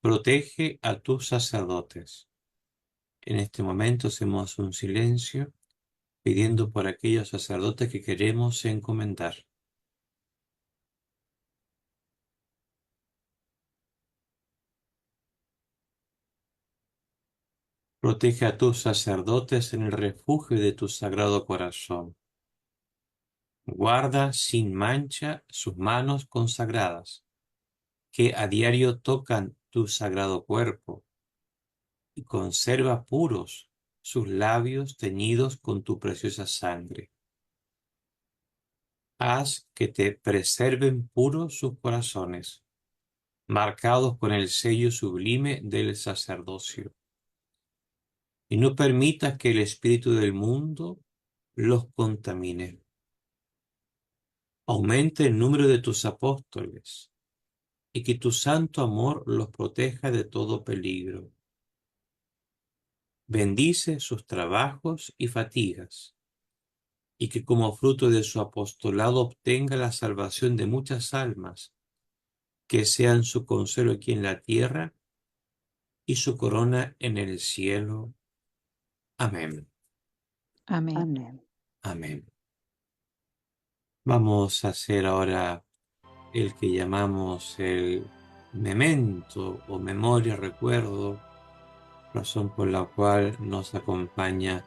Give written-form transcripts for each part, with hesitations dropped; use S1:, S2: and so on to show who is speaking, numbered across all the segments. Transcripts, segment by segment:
S1: Protege a tus sacerdotes. En este momento hacemos un silencio pidiendo por aquellos sacerdotes que queremos encomendar. Protege a tus sacerdotes en el refugio de tu sagrado corazón. Guarda sin mancha sus manos consagradas, que a diario tocan tu sagrado cuerpo, y conserva puros sus labios teñidos con tu preciosa sangre. Haz que te preserven puros sus corazones, marcados con el sello sublime del sacerdocio, y no permitas que el espíritu del mundo los contamine. Aumenta el número de tus apóstoles, y que tu santo amor los proteja de todo peligro. Bendice sus trabajos y fatigas, y que como fruto de su apostolado obtenga la salvación de muchas almas, que sean su consuelo aquí en la tierra y su corona en el cielo. Amén.
S2: Amén.
S3: Amén.
S1: Amén. Vamos a hacer ahora el que llamamos el memento o memoria, recuerdo, razón por la cual nos acompaña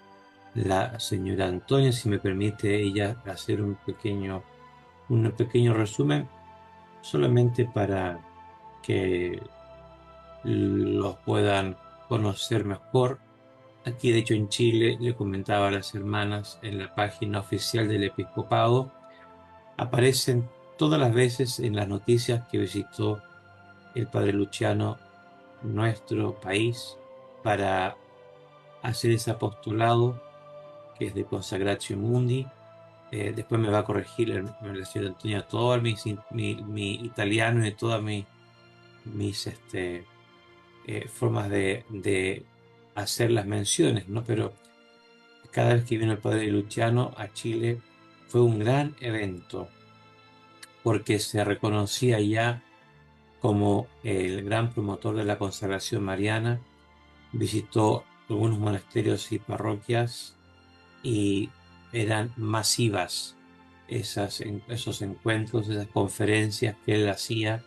S1: la señora Antonia. Si me permite ella hacer un pequeño resumen, solamente para que los puedan conocer mejor. Aquí, de hecho, en Chile, le comentaba a las hermanas, en la página oficial del episcopado, aparecen todas las veces en las noticias que visitó el padre Luciano nuestro país para hacer ese apostolado que es de Consagratio Mundi. Después me va a corregir la señora Antonia todo mi italiano y todas mis formas de hacer las menciones, ¿no? Pero cada vez que vino el padre Luciano a Chile fue un gran evento porque se reconocía ya como el gran promotor de la consagración mariana. Visitó algunos monasterios y parroquias y eran masivas esos encuentros, esas conferencias que él hacía,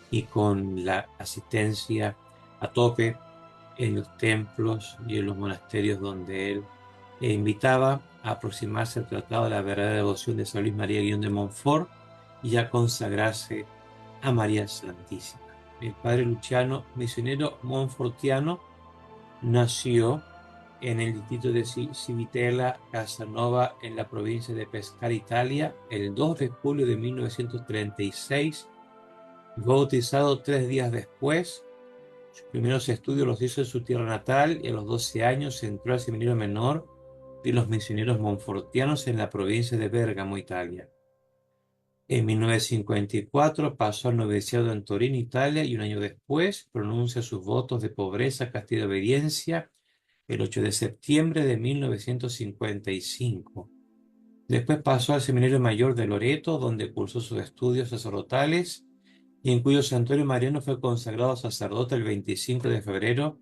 S1: y con la asistencia a tope en los templos y en los monasterios donde él invitaba a aproximarse al tratado de la verdadera devoción de San Luis María Guión de Montfort y a consagrarse a María Santísima. El padre Luciano, misionero monfortiano, nació en el distrito de Civitella, Casanova, en la provincia de Pescara, Italia, el 2 de julio de 1936. Fue bautizado 3 días después. Sus primeros estudios los hizo en su tierra natal y a los 12 años entró al seminario menor de los misioneros monfortianos en la provincia de Bérgamo, Italia. En 1954 pasó al noviciado en Torino, Italia, y un año después pronuncia sus votos de pobreza, castidad y obediencia el 8 de septiembre de 1955. Después pasó al Seminario Mayor de Loreto, donde cursó sus estudios sacerdotales y en cuyo santuario mariano fue consagrado sacerdote el 25 de febrero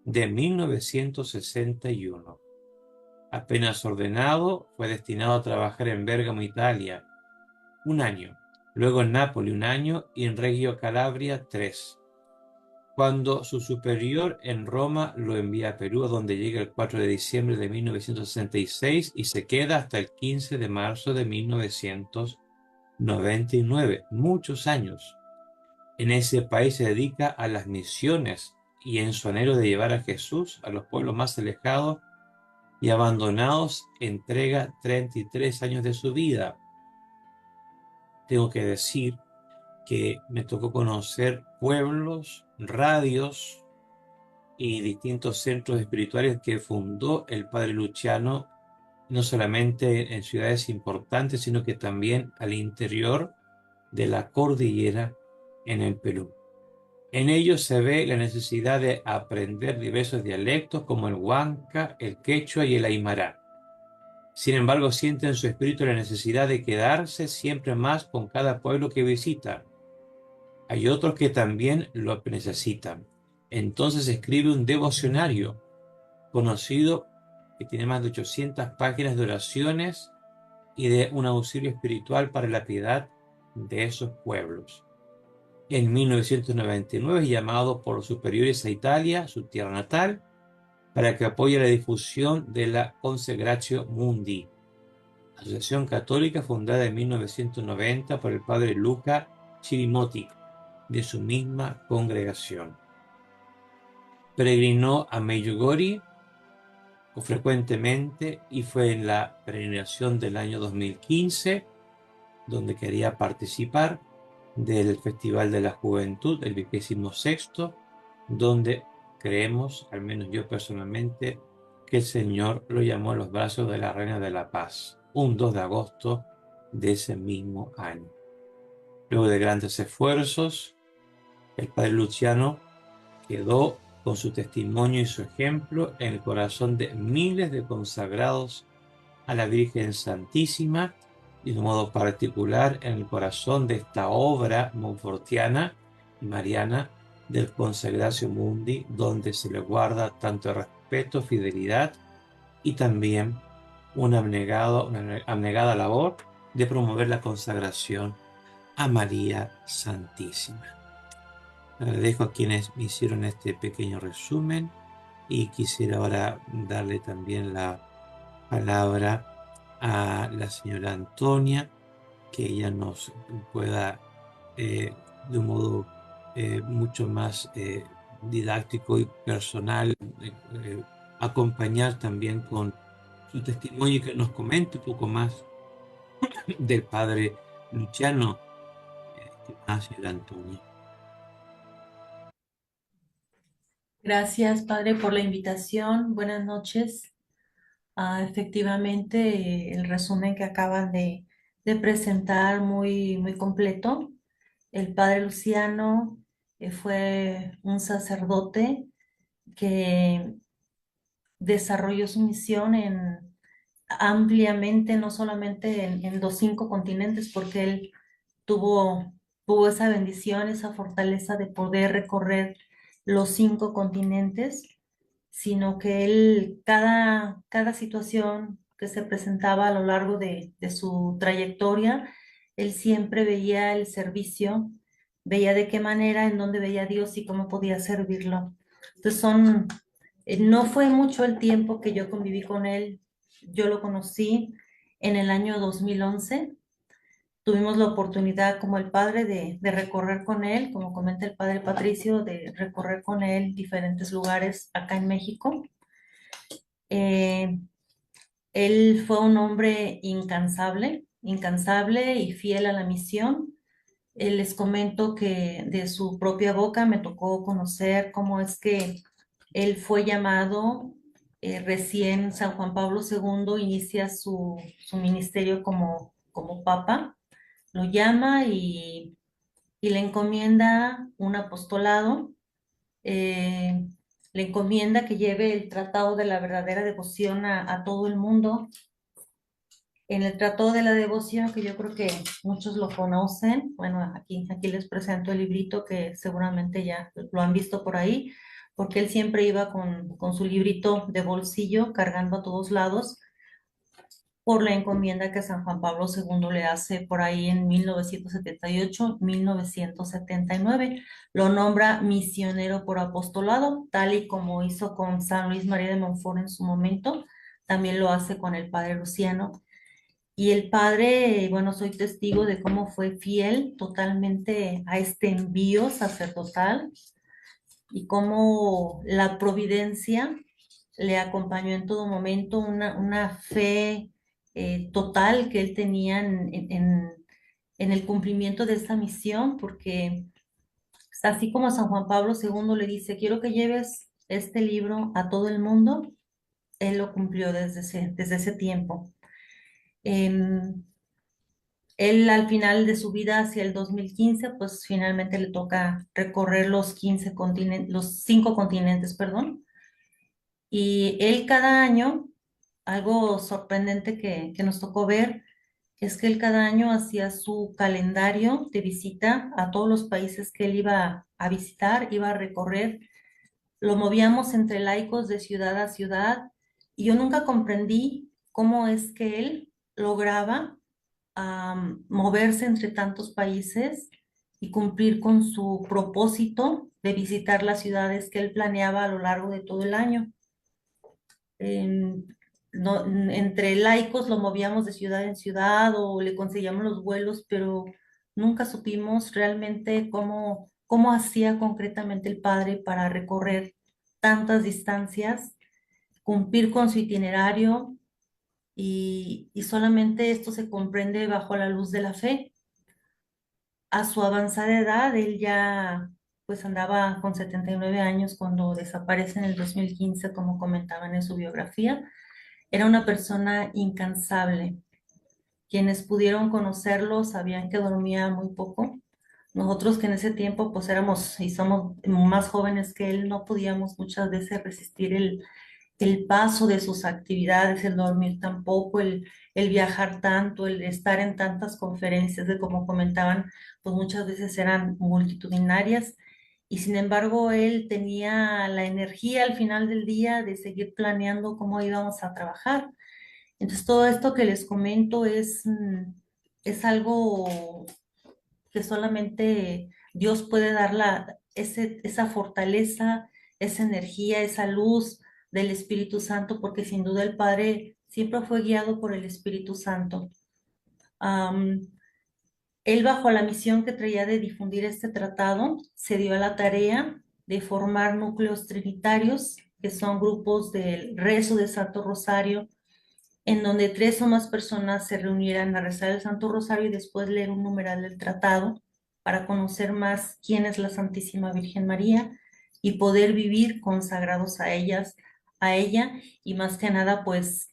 S1: de 1961. Apenas ordenado, fue destinado a trabajar en Bérgamo, Italia, 1 año, luego en Nápoles 1 año y en Reggio Calabria 3. Cuando su superior en Roma lo envía a Perú, donde llega el 4 de diciembre de 1966 y se queda hasta el 15 de marzo de 1999, muchos años. En ese país se dedica a las misiones y en su anhelo de llevar a Jesús a los pueblos más alejados y abandonados, entrega 33 años de su vida. Tengo que decir que me tocó conocer pueblos, radios y distintos centros espirituales que fundó el padre Luciano, no solamente en ciudades importantes, sino que también al interior de la cordillera en el Perú. En ellos se ve la necesidad de aprender diversos dialectos como el huanca, el quechua y el aymara. Sin embargo, siente en su espíritu la necesidad de quedarse siempre más con cada pueblo que visita. Hay otros que también lo necesitan. Entonces escribe un devocionario conocido que tiene más de 800 páginas de oraciones y de un auxilio espiritual para la piedad de esos pueblos. En 1999 es llamado por los superiores a Italia, su tierra natal, para que apoye la difusión de la Consecratio Mundi, asociación católica fundada en 1990 por el padre Luca Chirimotti, de su misma congregación. Peregrinó a Medjugorje frecuentemente y fue en la peregrinación del año 2015 donde quería participar del Festival de la Juventud, el 26º, donde creemos, al menos yo personalmente, que el Señor lo llamó a los brazos de la Reina de la Paz, un 2 de agosto de ese mismo año. Luego de grandes esfuerzos, el padre Luciano quedó con su testimonio y su ejemplo en el corazón de miles de consagrados a la Virgen Santísima y de modo particular en el corazón de esta obra monfortiana y mariana del Consecratio Mundi, donde se le guarda tanto respeto, fidelidad y también una abnegada labor de promover la consagración a María Santísima. Agradezco a quienes me hicieron este pequeño resumen y quisiera ahora darle también la palabra a la señora Antonia, que ella nos pueda de un modo mucho más didáctico y personal acompañar también con su testimonio y que nos comente un poco más del padre Luciano, señora Antonia.
S2: Gracias, padre, por la invitación. Buenas noches. Efectivamente, el resumen que acaban de presentar muy, muy completo. El padre Luciano fue un sacerdote que desarrolló su misión ampliamente, no solamente en los 5 continentes, porque él tuvo, tuvo esa bendición, esa fortaleza de poder recorrer los 5 continentes, sino que él, cada situación que se presentaba a lo largo de su trayectoria, él siempre veía el servicio, veía de qué manera, en dónde veía a Dios y cómo podía servirlo. Entonces no fue mucho el tiempo que yo conviví con él, yo lo conocí en el año 2011. Tuvimos la oportunidad como el padre de recorrer con él, como comenta el padre Patricio, de recorrer con él diferentes lugares acá en México. Eh, Él fue un hombre incansable, incansable y fiel a la misión. Les comento que de su propia boca me tocó conocer cómo es que él fue llamado, recién San Juan Pablo II inicia su ministerio como papa, lo llama y le encomienda un apostolado, eh, le encomienda que lleve el tratado de la verdadera devoción a todo el mundo. En el tratado de la devoción, que yo creo que muchos lo conocen, bueno, aquí les presento el librito que seguramente ya lo han visto por ahí, porque él siempre iba con su librito de bolsillo cargando a todos lados por la encomienda que San Juan Pablo II le hace por ahí en 1978, 1979. Lo nombra misionero por apostolado, tal y como hizo con San Luis María de Montfort en su momento, también lo hace con el padre Luciano. Y el padre, bueno, soy testigo de cómo fue fiel totalmente a este envío sacerdotal y cómo la providencia le acompañó en todo momento, una fe total que él tenía en el cumplimiento de esta misión, porque así como San Juan Pablo II le dice, quiero que lleves este libro a todo el mundo, él lo cumplió desde ese tiempo. Em, Él al final de su vida, hacia el 2015, pues finalmente le toca recorrer los 5 continentes, perdón. Y él cada año, algo sorprendente que nos tocó ver, es que él cada año hacía su calendario de visita a todos los países que él iba a visitar, iba a recorrer. lo movíamos entre laicos de ciudad a ciudad y yo nunca comprendí cómo es que él lograba moverse entre tantos países y cumplir con su propósito de visitar las ciudades que él planeaba a lo largo de todo el año. En- Entre laicos lo movíamos de ciudad en ciudad o le conseguíamos los vuelos, pero nunca supimos realmente cómo hacía concretamente el padre para recorrer tantas distancias, cumplir con su itinerario y solamente esto se comprende bajo la luz de la fe. A su avanzada edad, él ya pues andaba con 79 años cuando desaparece en el 2015, como comentaban en su biografía. Era una persona incansable. Quienes pudieron conocerlo sabían que dormía muy poco. Nosotros que en ese tiempo pues éramos y somos más jóvenes que él, no podíamos muchas veces resistir el paso de sus actividades, el dormir tan poco, el viajar tanto, el estar en tantas conferencias de como comentaban, pues muchas veces eran multitudinarias y sin embargo él tenía la energía al final del día de seguir planeando cómo íbamos a trabajar. Entonces todo esto que les comento es algo que solamente Dios puede dar esa fortaleza, esa energía, esa luz del Espíritu Santo, porque sin duda el Padre siempre fue guiado por el Espíritu Santo. Am, Él, bajo la misión que traía de difundir este tratado, se dio a la tarea de formar núcleos trinitarios, que son grupos del rezo de Santo Rosario, en donde tres o más personas se reunieran a rezar el Santo Rosario y después leer un numeral del tratado para conocer más quién es la Santísima Virgen María y poder vivir consagrados a ella y más que nada pues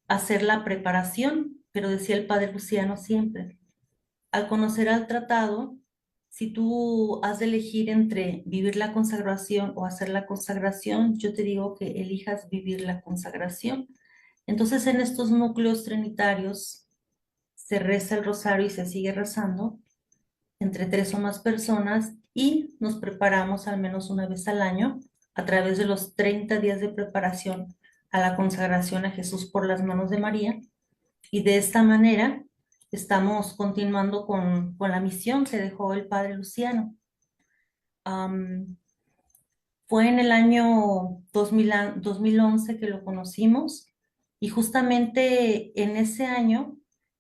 S2: hacer la preparación, pero decía el padre Luciano siempre, al conocer al tratado, si tú has de elegir entre vivir la consagración o hacer la consagración, yo te digo que elijas vivir la consagración. Entonces, en estos núcleos trinitarios se reza el rosario y se sigue rezando entre tres o más personas y nos preparamos al menos una vez al año a través de los 30 días de preparación a la consagración a Jesús por las manos de María. Y de esta manera estamos continuando con la misión que dejó el padre Luciano. Am, Fue en el año 2011 que lo conocimos y justamente en ese año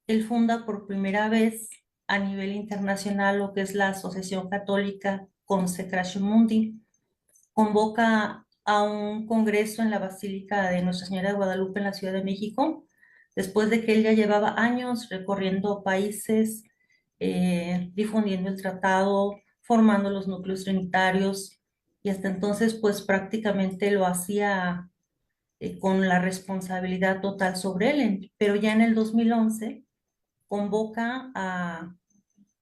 S2: él funda por primera vez a nivel internacional lo que es la Asociación Católica Consecratio Mundi. Convoca a un congreso en la Basílica de Nuestra Señora de Guadalupe en la Ciudad de México, después de que él ya llevaba años recorriendo países, difundiendo el tratado, formando los núcleos trinitarios, y hasta entonces pues prácticamente lo hacía con la responsabilidad total sobre él. Pero ya en el 2011 convoca a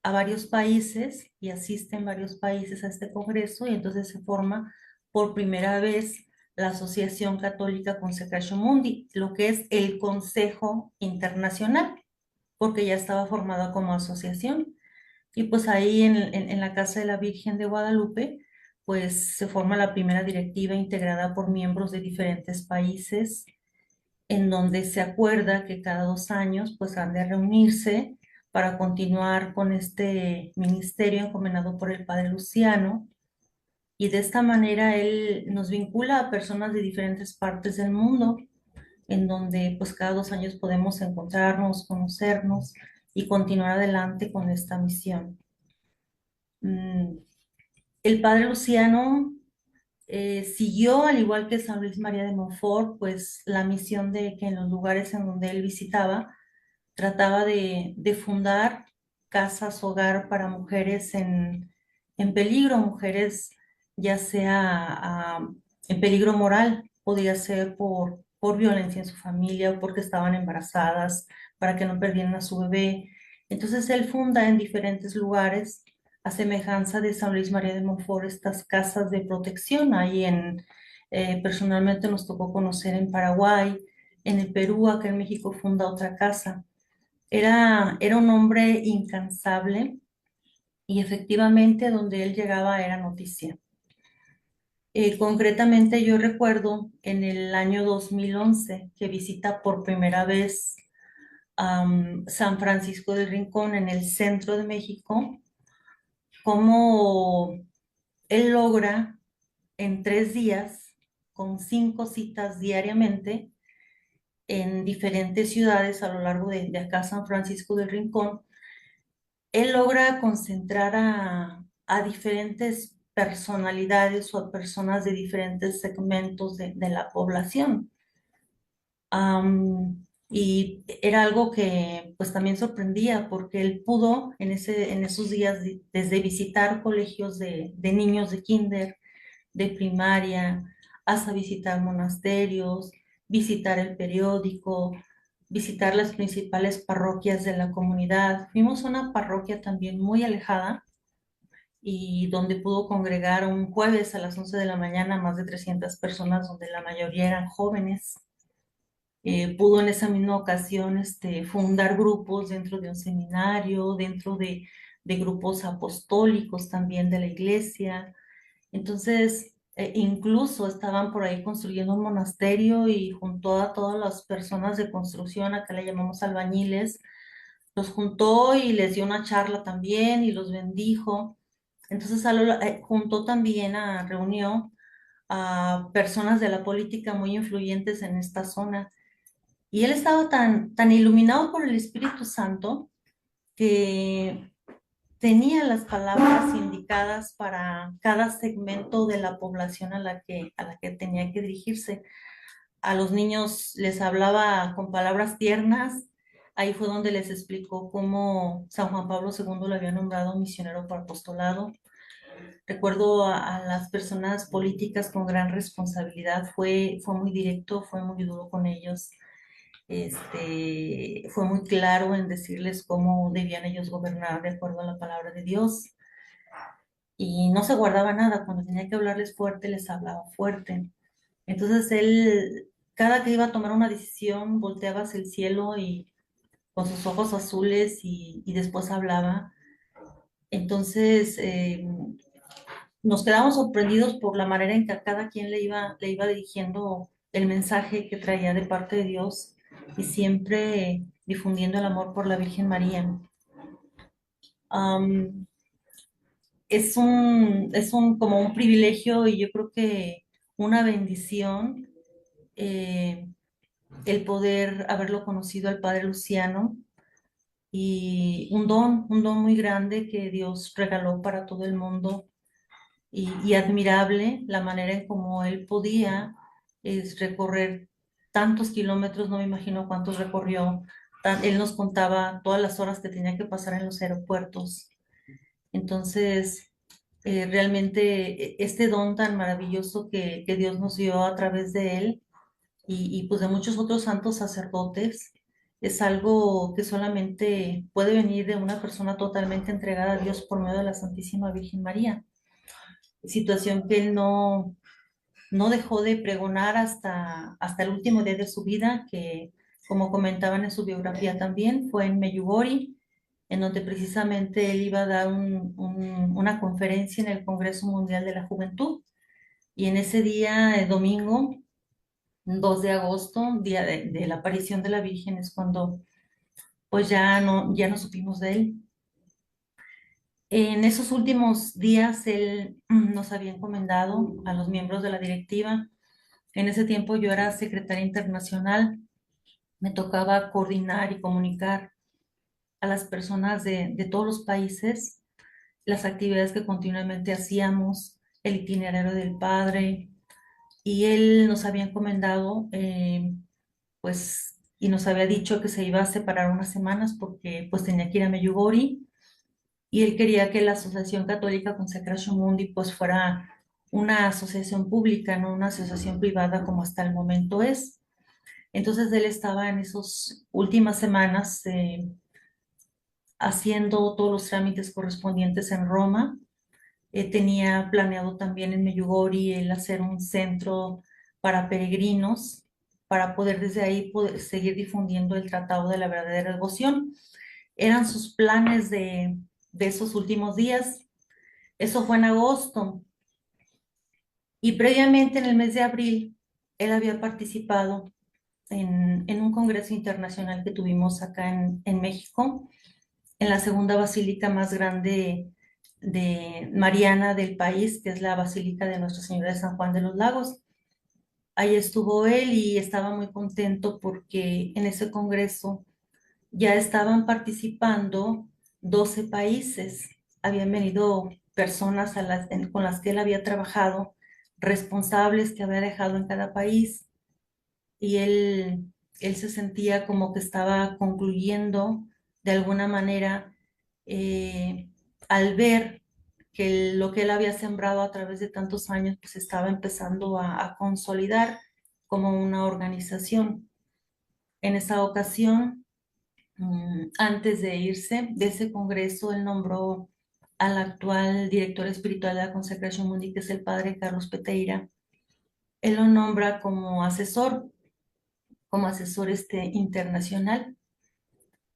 S2: varios países y asisten varios países a este congreso y entonces se forma por primera vez la Asociación Católica Consecratio Mundi, lo que es el Consejo Internacional, porque ya estaba formada como asociación. Y pues ahí en la Casa de la Virgen de Guadalupe, pues se forma la primera directiva integrada por miembros de diferentes países, en donde se acuerda que cada 2 años pues han de reunirse para continuar con este ministerio encomendado por el padre Luciano. Y de esta manera él nos vincula a personas de diferentes partes del mundo, en donde pues cada 2 años podemos encontrarnos, conocernos y continuar adelante con esta misión. Mm, El padre Luciano siguió, al igual que San Luis María de Montfort, pues la misión de que en los lugares en donde él visitaba, trataba de fundar casas hogar para mujeres en peligro, mujeres ya sea en peligro moral, podía ser por violencia en su familia o porque estaban embarazadas, para que no perdieran a su bebé. Entonces él funda en diferentes lugares, a semejanza de San Luis María de Montfort, estas casas de protección. Personalmente nos tocó conocer en Paraguay, en el Perú, acá en México funda otra casa. Era un hombre incansable y efectivamente donde él llegaba era noticia. Concretamente yo recuerdo en el año 2011 que visita por primera vez San Francisco del Rincón en el centro de México, cómo él logra en 3 días, con 5 citas diariamente en diferentes ciudades a lo largo de acá San Francisco del Rincón, él logra concentrar a diferentes personalidades o a personas de diferentes segmentos de la población. Y era algo que pues también sorprendía porque él pudo en esos días desde visitar colegios de niños de kinder, de primaria, hasta visitar monasterios, visitar el periódico, visitar las principales parroquias de la comunidad. Fuimos a una parroquia también muy alejada y donde pudo congregar un jueves a las 11 de la mañana más de 300 personas, donde la mayoría eran jóvenes. Pudo en esa misma ocasión fundar grupos dentro de un seminario, dentro de grupos apostólicos también de la iglesia. Entonces, incluso estaban por ahí construyendo un monasterio y juntó a todas las personas de construcción, acá le llamamos albañiles, los juntó y les dio una charla también y los bendijo. Entonces, juntó también reunió a personas de la política muy influyentes en esta zona. Y él estaba tan iluminado por el Espíritu Santo que tenía las palabras indicadas para cada segmento de la población a la que tenía que dirigirse. A los niños les hablaba con palabras tiernas. Ahí fue donde les explicó cómo San Juan Pablo II lo había nombrado misionero por apostolado. Recuerdo a las personas políticas con gran responsabilidad. Fue muy directo, fue muy duro con ellos. Fue muy claro en decirles cómo debían ellos gobernar de acuerdo a la palabra de Dios y no se guardaba nada. Cuando tenía que hablarles fuerte, les hablaba fuerte. Entonces él, cada que iba a tomar una decisión, volteaba hacia el cielo y con sus ojos azules y después hablaba. Entonces nos quedamos sorprendidos por la manera en que a cada quien le iba dirigiendo el mensaje que traía de parte de Dios y siempre difundiendo el amor por la Virgen María. Am, es como un privilegio y yo creo que una bendición eh, el poder haberlo conocido al Padre Luciano y un don muy grande que Dios regaló para todo el mundo y admirable la manera en cómo él podía recorrer tantos kilómetros, no me imagino cuántos recorrió. Él nos contaba todas las horas que tenía que pasar en los aeropuertos. Entonces, realmente este don tan maravilloso que Dios nos dio a través de él pues de muchos otros santos sacerdotes, es algo que solamente puede venir de una persona totalmente entregada a Dios por medio de la Santísima Virgen María. Situación que él no dejó de pregonar hasta el último día de su vida, que como comentaban en su biografía también, fue en Medjugorje, en donde precisamente él iba a dar una conferencia en el Congreso Mundial de la Juventud. Y en ese día, el domingo, 2 de agosto, día de la aparición de la Virgen, es cuando pues ya no supimos de él. En esos últimos días él nos había encomendado a los miembros de la directiva. En ese tiempo yo era secretaria internacional, me tocaba coordinar y comunicar a las personas de todos los países las actividades que continuamente hacíamos, el itinerario del padre, y él nos había encomendado, pues, y nos había dicho que se iba a separar unas semanas porque pues tenía que ir a Medjugorje y él quería que la Asociación Católica Consecratio Mundi pues fuera una asociación pública, no una asociación privada como hasta el momento es. Entonces él estaba en esas últimas semanas haciendo todos los trámites correspondientes en Roma. Tenía planeado también en Medjugorje el hacer un centro para peregrinos para poder desde ahí poder seguir difundiendo el Tratado de la Verdadera Devoción. Eran sus planes de esos últimos días. Eso fue en agosto. Y previamente, en el mes de abril, él había participado en un congreso internacional que tuvimos acá en México, en la segunda basílica más grande de Mariana del país, que es la Basílica de Nuestra Señora de San Juan de los Lagos. Ahí estuvo él y estaba muy contento porque en ese congreso ya estaban participando 12 países. Habían venido personas con las que él había trabajado, responsables que había dejado en cada país, y él se sentía como que estaba concluyendo de alguna manera, eh, al ver que lo que él había sembrado a través de tantos años pues estaba empezando a consolidar como una organización. En esa ocasión, antes de irse de ese congreso, él nombró al actual director espiritual de la Consecración Mundi, que es el padre Carlos Peteira. Él lo nombra como asesor internacional.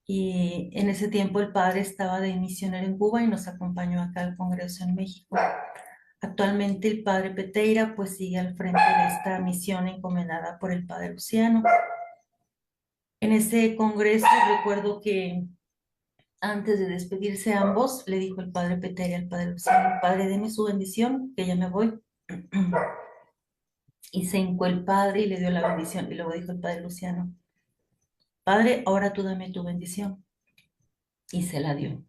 S2: Y en ese tiempo el padre estaba de misionero en Cuba y nos acompañó acá al Congreso en México. Actualmente el padre Peteira pues sigue al frente de esta misión encomendada por el padre Luciano. En ese congreso recuerdo que antes de despedirse ambos, le dijo el padre Peteira al padre Luciano: Padre, deme su bendición, que ya me voy. Y se hincó el padre y le dio la bendición. Y luego dijo el padre Luciano: Padre, ahora tú dame tu bendición. Y se la dio.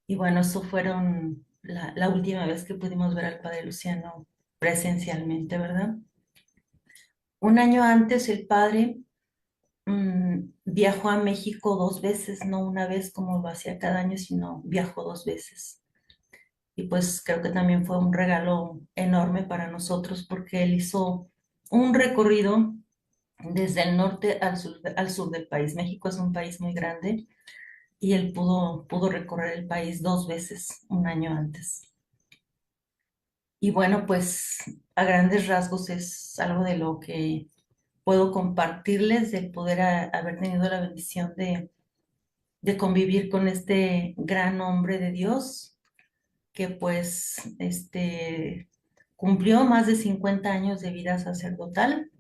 S2: Y bueno, eso fueron la última vez que pudimos ver al padre Luciano presencialmente, ¿verdad? Un año antes el padre viajó a México 2 veces, no una vez como lo hacía cada año, sino viajó 2 veces. Y pues creo que también fue un regalo enorme para nosotros porque él hizo un recorrido desde el norte al sur del país. México es un país muy grande y él pudo recorrer el país 2 veces un año antes. Y bueno, pues a grandes rasgos es algo de lo que puedo compartirles, del poder haber tenido la bendición de convivir con este gran hombre de Dios que pues cumplió más de 50 años de vida sacerdotal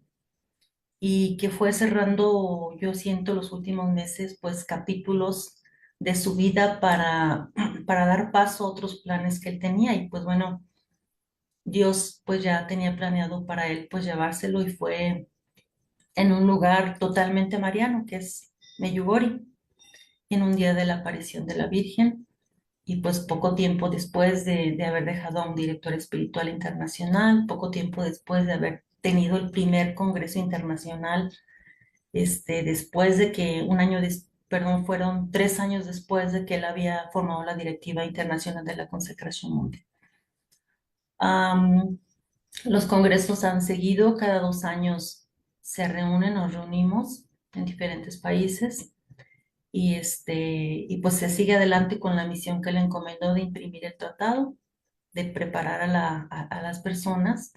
S2: y que fue cerrando, yo siento, los últimos meses, pues capítulos de su vida para dar paso a otros planes que él tenía. Y pues bueno, Dios pues ya tenía planeado para él pues llevárselo, y fue en un lugar totalmente mariano, que es Meyugori, en un día de la aparición de la Virgen. Y pues poco tiempo después de haber dejado a un director espiritual internacional, poco tiempo después de haber tenido el primer congreso internacional, después de que perdón, fueron 3 años después de que él había formado la directiva internacional de la consecración mundial. Am, los congresos han seguido, cada 2 años se reúnen, nos reunimos en diferentes países. Y pues se sigue adelante con la misión que le encomendó de imprimir el tratado, de preparar a las personas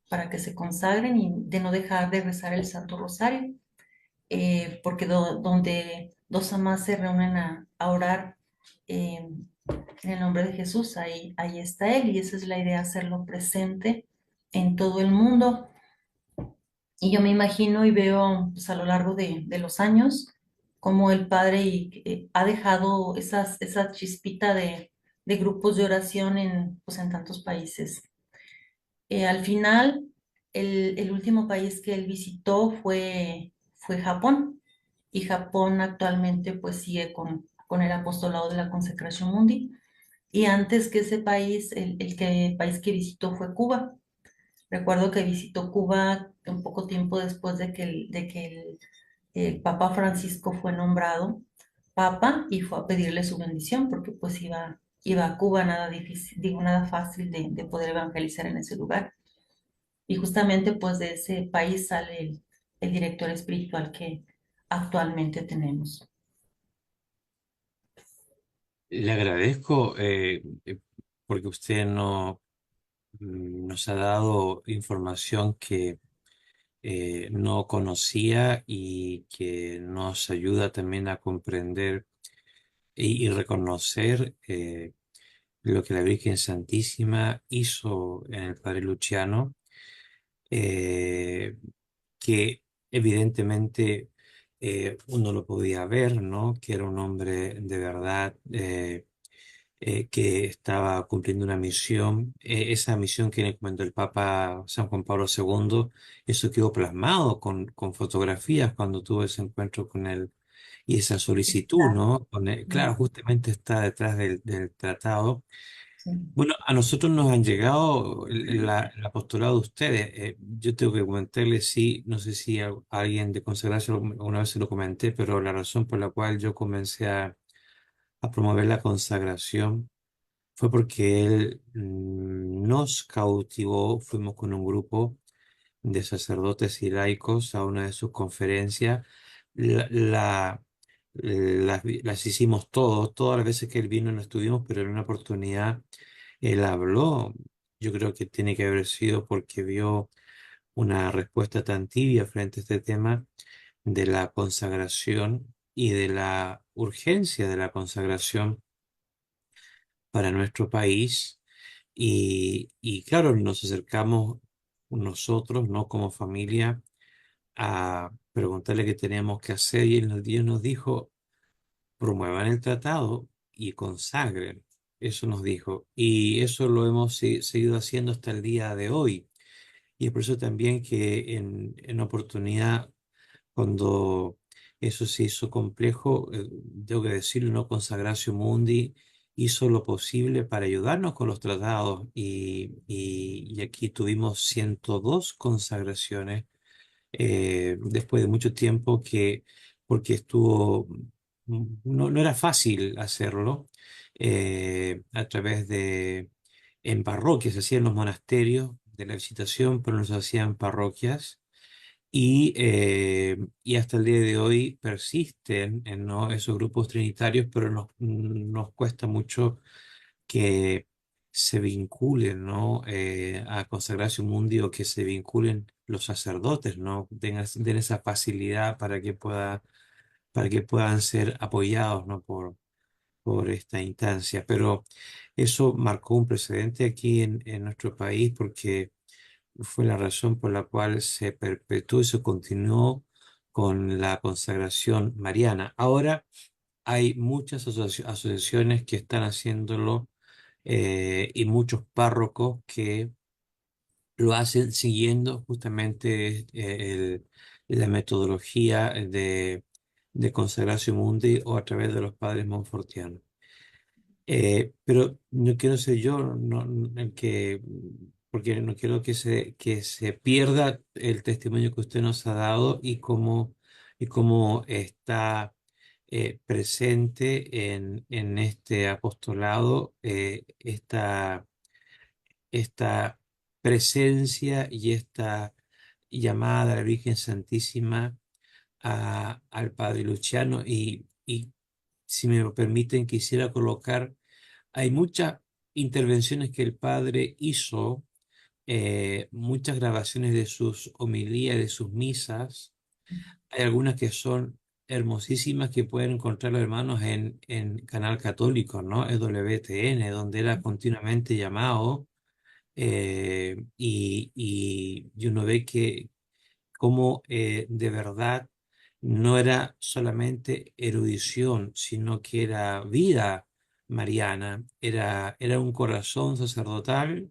S2: para que se consagren y de no dejar de rezar el Santo Rosario, porque donde dos amas se reúnen a orar eh, en el nombre de Jesús, ahí está Él, y esa es la idea, hacerlo presente en todo el mundo. Y yo me imagino y veo pues, a lo largo de los años cómo el Padre ha dejado esa chispita de grupos de oración pues, en tantos países. Al final, el último país que él visitó fue Japón, y Japón actualmente pues sigue con el apostolado de la Consecración Mundi. Y antes que ese país, país que visitó fue Cuba. Recuerdo que visitó Cuba un poco tiempo después de que el Papa Francisco fue nombrado Papa, y fue a pedirle su bendición porque pues iba a Cuba, nada difícil, digo, nada fácil de poder evangelizar en ese lugar. Y justamente pues de ese país sale el director espiritual que actualmente tenemos.
S1: Le agradezco porque usted nos ha dado información que no conocía y que nos ayuda también a comprender y reconocer lo que la Virgen Santísima hizo en el Padre Luciano, eh, que evidentemente uno lo podía ver, ¿no? Que era un hombre de verdad, que estaba cumpliendo una misión. Esa misión que le encomendó el Papa San Juan Pablo II, eso quedó plasmado con fotografías cuando tuvo ese encuentro con él y esa solicitud,
S2: Está,
S1: ¿no? Claro,
S2: mm,
S1: justamente está detrás del tratado.
S2: sí,
S1: Bueno, a nosotros nos han llegado el apostolado de ustedes. Yo tengo que comentarles, sí, no sé si a alguien de consagración alguna vez se lo comenté, pero la razón por la cual yo comencé a promover la consagración fue porque él nos cautivó, fuimos con un grupo de sacerdotes y laicos a una de sus conferencias. La- la- las hicimos todos, todas las veces que él vino no estuvimos, pero en una oportunidad él habló. Yo creo que tiene que haber sido porque vio una respuesta tan tibia frente a este tema de la consagración y de la urgencia de la consagración para nuestro país. Y claro, nos acercamos nosotros, ¿no? Como familia, a preguntarle qué teníamos que hacer y Dios nos dijo, promuevan el tratado y consagren. Eso nos dijo. Y eso lo hemos seguido haciendo hasta el día de hoy. Y es por eso también que en oportunidad, cuando eso se hizo complejo, tengo que decirlo, ¿no? Consagratio Mundi hizo lo posible para ayudarnos con los tratados y aquí tuvimos 102 consagraciones después de mucho tiempo porque estuvo, no era fácil hacerlo a través en parroquias, se hacían los monasterios de la Visitación, pero no se hacían parroquias. Y hasta el día de hoy persisten ¿no? esos grupos trinitarios, pero nos cuesta mucho que se vinculen ¿no? A Consagratio Mundi o que se vinculen los sacerdotes, ¿no? Den esa facilidad para que puedan ser apoyados ¿no? por esta instancia. Pero eso marcó un precedente aquí en nuestro país porque fue la razón por la cual se perpetuó y se continuó con la consagración mariana. Ahora hay muchas asociaciones que están haciéndolo y muchos párrocos que lo hacen siguiendo justamente la metodología de consagración mundi o a través de los padres monfortianos. Pero no quiero ser yo el que, porque no quiero que se pierda el testimonio que usted nos ha dado y cómo está presente en este apostolado, esta presencia y esta llamada a la Virgen Santísima al Padre Luciano. Y si me lo permiten, quisiera colocar hay muchas intervenciones que el padre hizo, muchas grabaciones de sus homilías, de sus misas. Hay algunas que son hermosísimas que pueden encontrar los hermanos en Canal Católico, ¿no? EWTN, donde era continuamente llamado y uno ve que como de verdad no era solamente erudición, sino que era vida mariana, era un corazón sacerdotal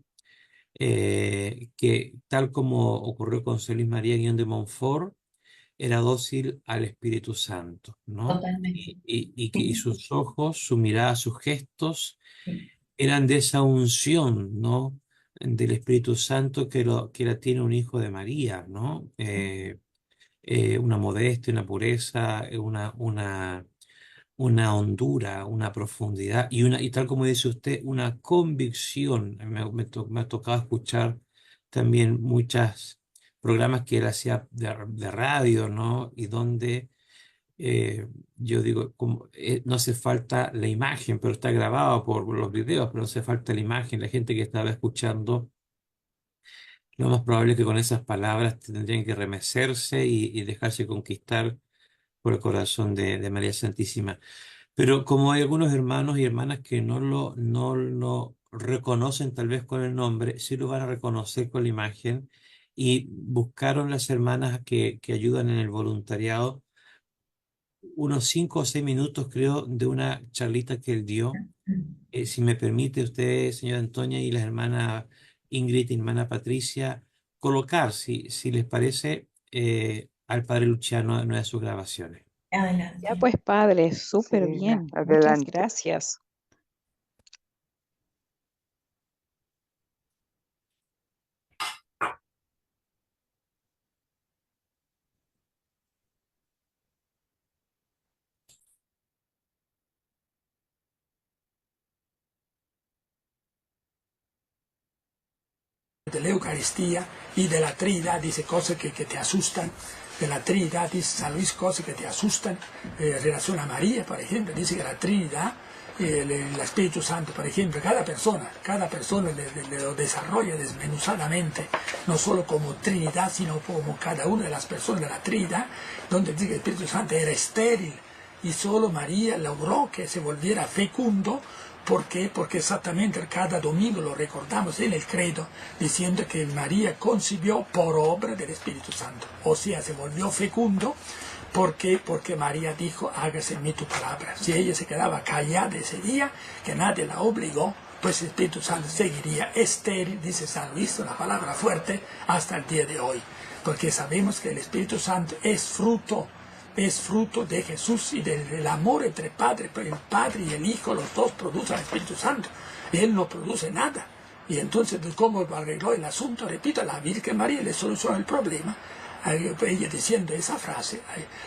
S1: que, tal como ocurrió con San Luis María Guión de Montfort, era dócil al Espíritu Santo, ¿no?
S2: totalmente.
S1: Y
S2: Sí,
S1: sus ojos, su mirada, sus gestos
S2: sí,
S1: eran de esa unción, ¿no? Del Espíritu Santo que la tiene un hijo de María, ¿no? Una modestia, una pureza, una hondura, una profundidad y tal como dice usted, una convicción. Me ha tocado escuchar también muchos programas que él hacía de radio, ¿no? Y donde yo digo, no hace falta la imagen, pero está grabado por los videos, pero no hace falta la imagen, la gente que estaba escuchando. Lo más probable es que con esas palabras tendrían que remecerse y dejarse conquistar por el corazón de María Santísima. Pero como hay algunos hermanos y hermanas que no lo reconocen tal vez con el nombre, sí lo van a reconocer con la imagen y buscaron las hermanas que ayudan en el voluntariado unos 5 o 6 minutos, creo, de una charlita que él dio. Si me permite usted, señora Antonia, y las hermanas Ingrid y hermana Patricia, colocar, si les parece, al padre Luciano en una de sus grabaciones.
S3: Ya
S2: Adelante.
S3: pues, padre, súper
S4: Sí,
S3: bien. Muchas
S4: adelante.
S3: gracias.
S5: De la Eucaristía y de la Trinidad, dice cosas que te asustan. De la Trinidad dice San Luis cosas que te asustan. En relación a María, por ejemplo, dice que la Trinidad, el Espíritu Santo, por ejemplo, cada persona le lo desarrolla desmenuzadamente, no solo como Trinidad, sino como cada una de las personas de la Trinidad, donde dice que el Espíritu Santo era estéril y solo María logró que se volviera fecundo. ¿Por qué? Porque exactamente cada domingo lo recordamos en el credo, diciendo que María concibió por obra del Espíritu Santo. O sea, se volvió fecundo. ¿Por qué? Porque María dijo, hágase en mí tu palabra. Si ella se quedaba callada ese día, que nadie la obligó, pues el Espíritu Santo seguiría estéril, dice San Luis, una palabra fuerte, hasta el día de hoy. Porque sabemos que el Espíritu Santo es fruto de Jesús y del amor entre el Padre y el Hijo, los dos producen el Espíritu Santo. Él no produce nada. Y entonces, ¿cómo arregló el asunto? Repito, la Virgen María le solucionó el problema. Ella diciendo esa frase,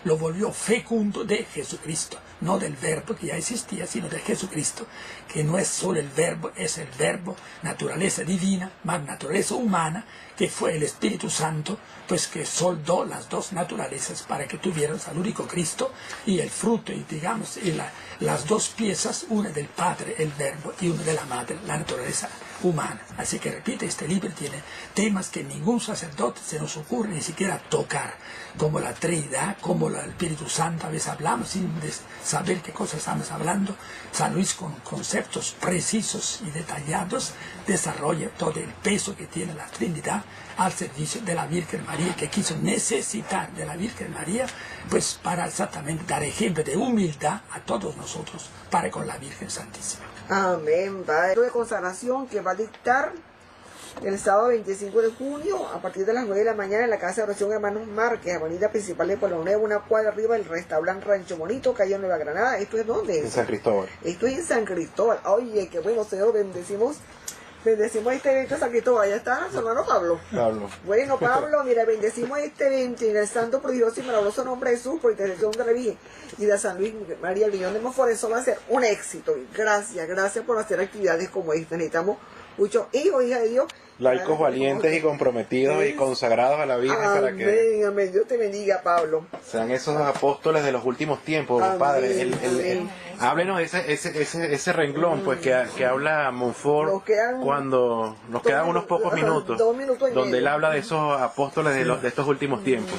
S5: lo volvió fecundo de Jesucristo, no del verbo que ya existía, sino de Jesucristo, que no es solo el verbo, es el verbo, naturaleza divina, más naturaleza humana, que fue el Espíritu Santo, pues que soldó las dos naturalezas para que tuvieran al único Cristo y el fruto, y digamos, las dos piezas, una del Padre, el verbo, y una de la Madre, la naturaleza humana. Así que repite, este libro tiene temas que ningún sacerdote se nos ocurre ni siquiera tocar, como la Trinidad, como el Espíritu Santo. A veces hablamos sin saber qué cosa estamos hablando. San Luis, con conceptos precisos y detallados, desarrolla todo el peso que tiene la Trinidad al servicio de la Virgen María, que quiso necesitar de la Virgen María, pues para exactamente dar ejemplo de humildad a todos nosotros, para con la Virgen Santísima.
S4: Amén. Padre de consagración que va a dictar el sábado 25 de junio a partir de las 9 de la mañana en la Casa de Oración Hermanos Márquez, avenida principal de Pueblo Nuevo, una cuadra arriba del restaurante Rancho Bonito, calle Nueva Granada. ¿Esto es dónde?
S6: En San Cristóbal.
S4: Esto es en San Cristóbal. Oye, qué bueno, Señor, bendecimos este evento de San Cristóbal. Ya está su hermano Pablo. Bueno, Pablo, mira, bendecimos este evento en el santo, prodigioso y maravilloso nombre de Jesús, por intercesión de la Virgen y de San Luis María, el Niño de Monfort. Eso va a ser un éxito. Gracias por hacer actividades como esta. Necesitamos muchos hijos, hijas de Dios.
S6: Laicos valientes y comprometidos y consagrados a la Virgen, para que
S4: amén. Dios te bendiga, Pablo.
S6: sean esos apóstoles de los últimos tiempos,
S4: Amén,
S6: Padre.
S4: amén.
S6: Háblenos ese renglón, pues que habla Monfort cuando nos quedan unos pocos minutos,
S4: 2 minutos y
S6: donde él
S4: medio.
S6: habla de esos apóstoles de estos últimos tiempos.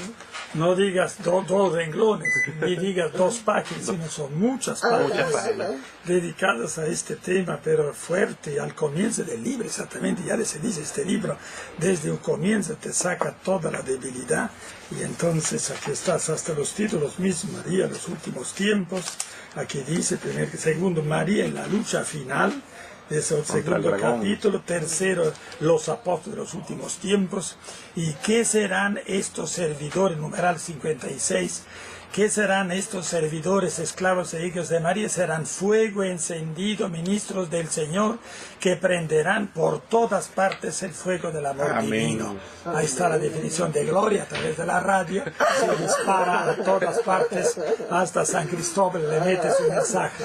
S5: No digas dos renglones, ni digas dos páginas, sino son muchas páginas dedicadas a este tema, pero fuerte. Al comienzo del libro, exactamente, ya se dice este libro, desde un comienzo te saca toda la debilidad, y entonces aquí estás hasta los títulos mismos: María, los últimos tiempos. Aquí dice, segundo, María en la lucha final. Es el segundo capítulo. Tercero, los apóstoles de los últimos tiempos. ¿Y qué serán estos servidores? Numeral 56. ¿Qué serán estos servidores, esclavos e hijos de María? Serán fuego encendido, ministros del Señor, que prenderán por todas partes el fuego del amor divino. Ahí está la definición de gloria a través de la radio. Se dispara a todas partes, hasta San Cristóbal le mete su mensaje.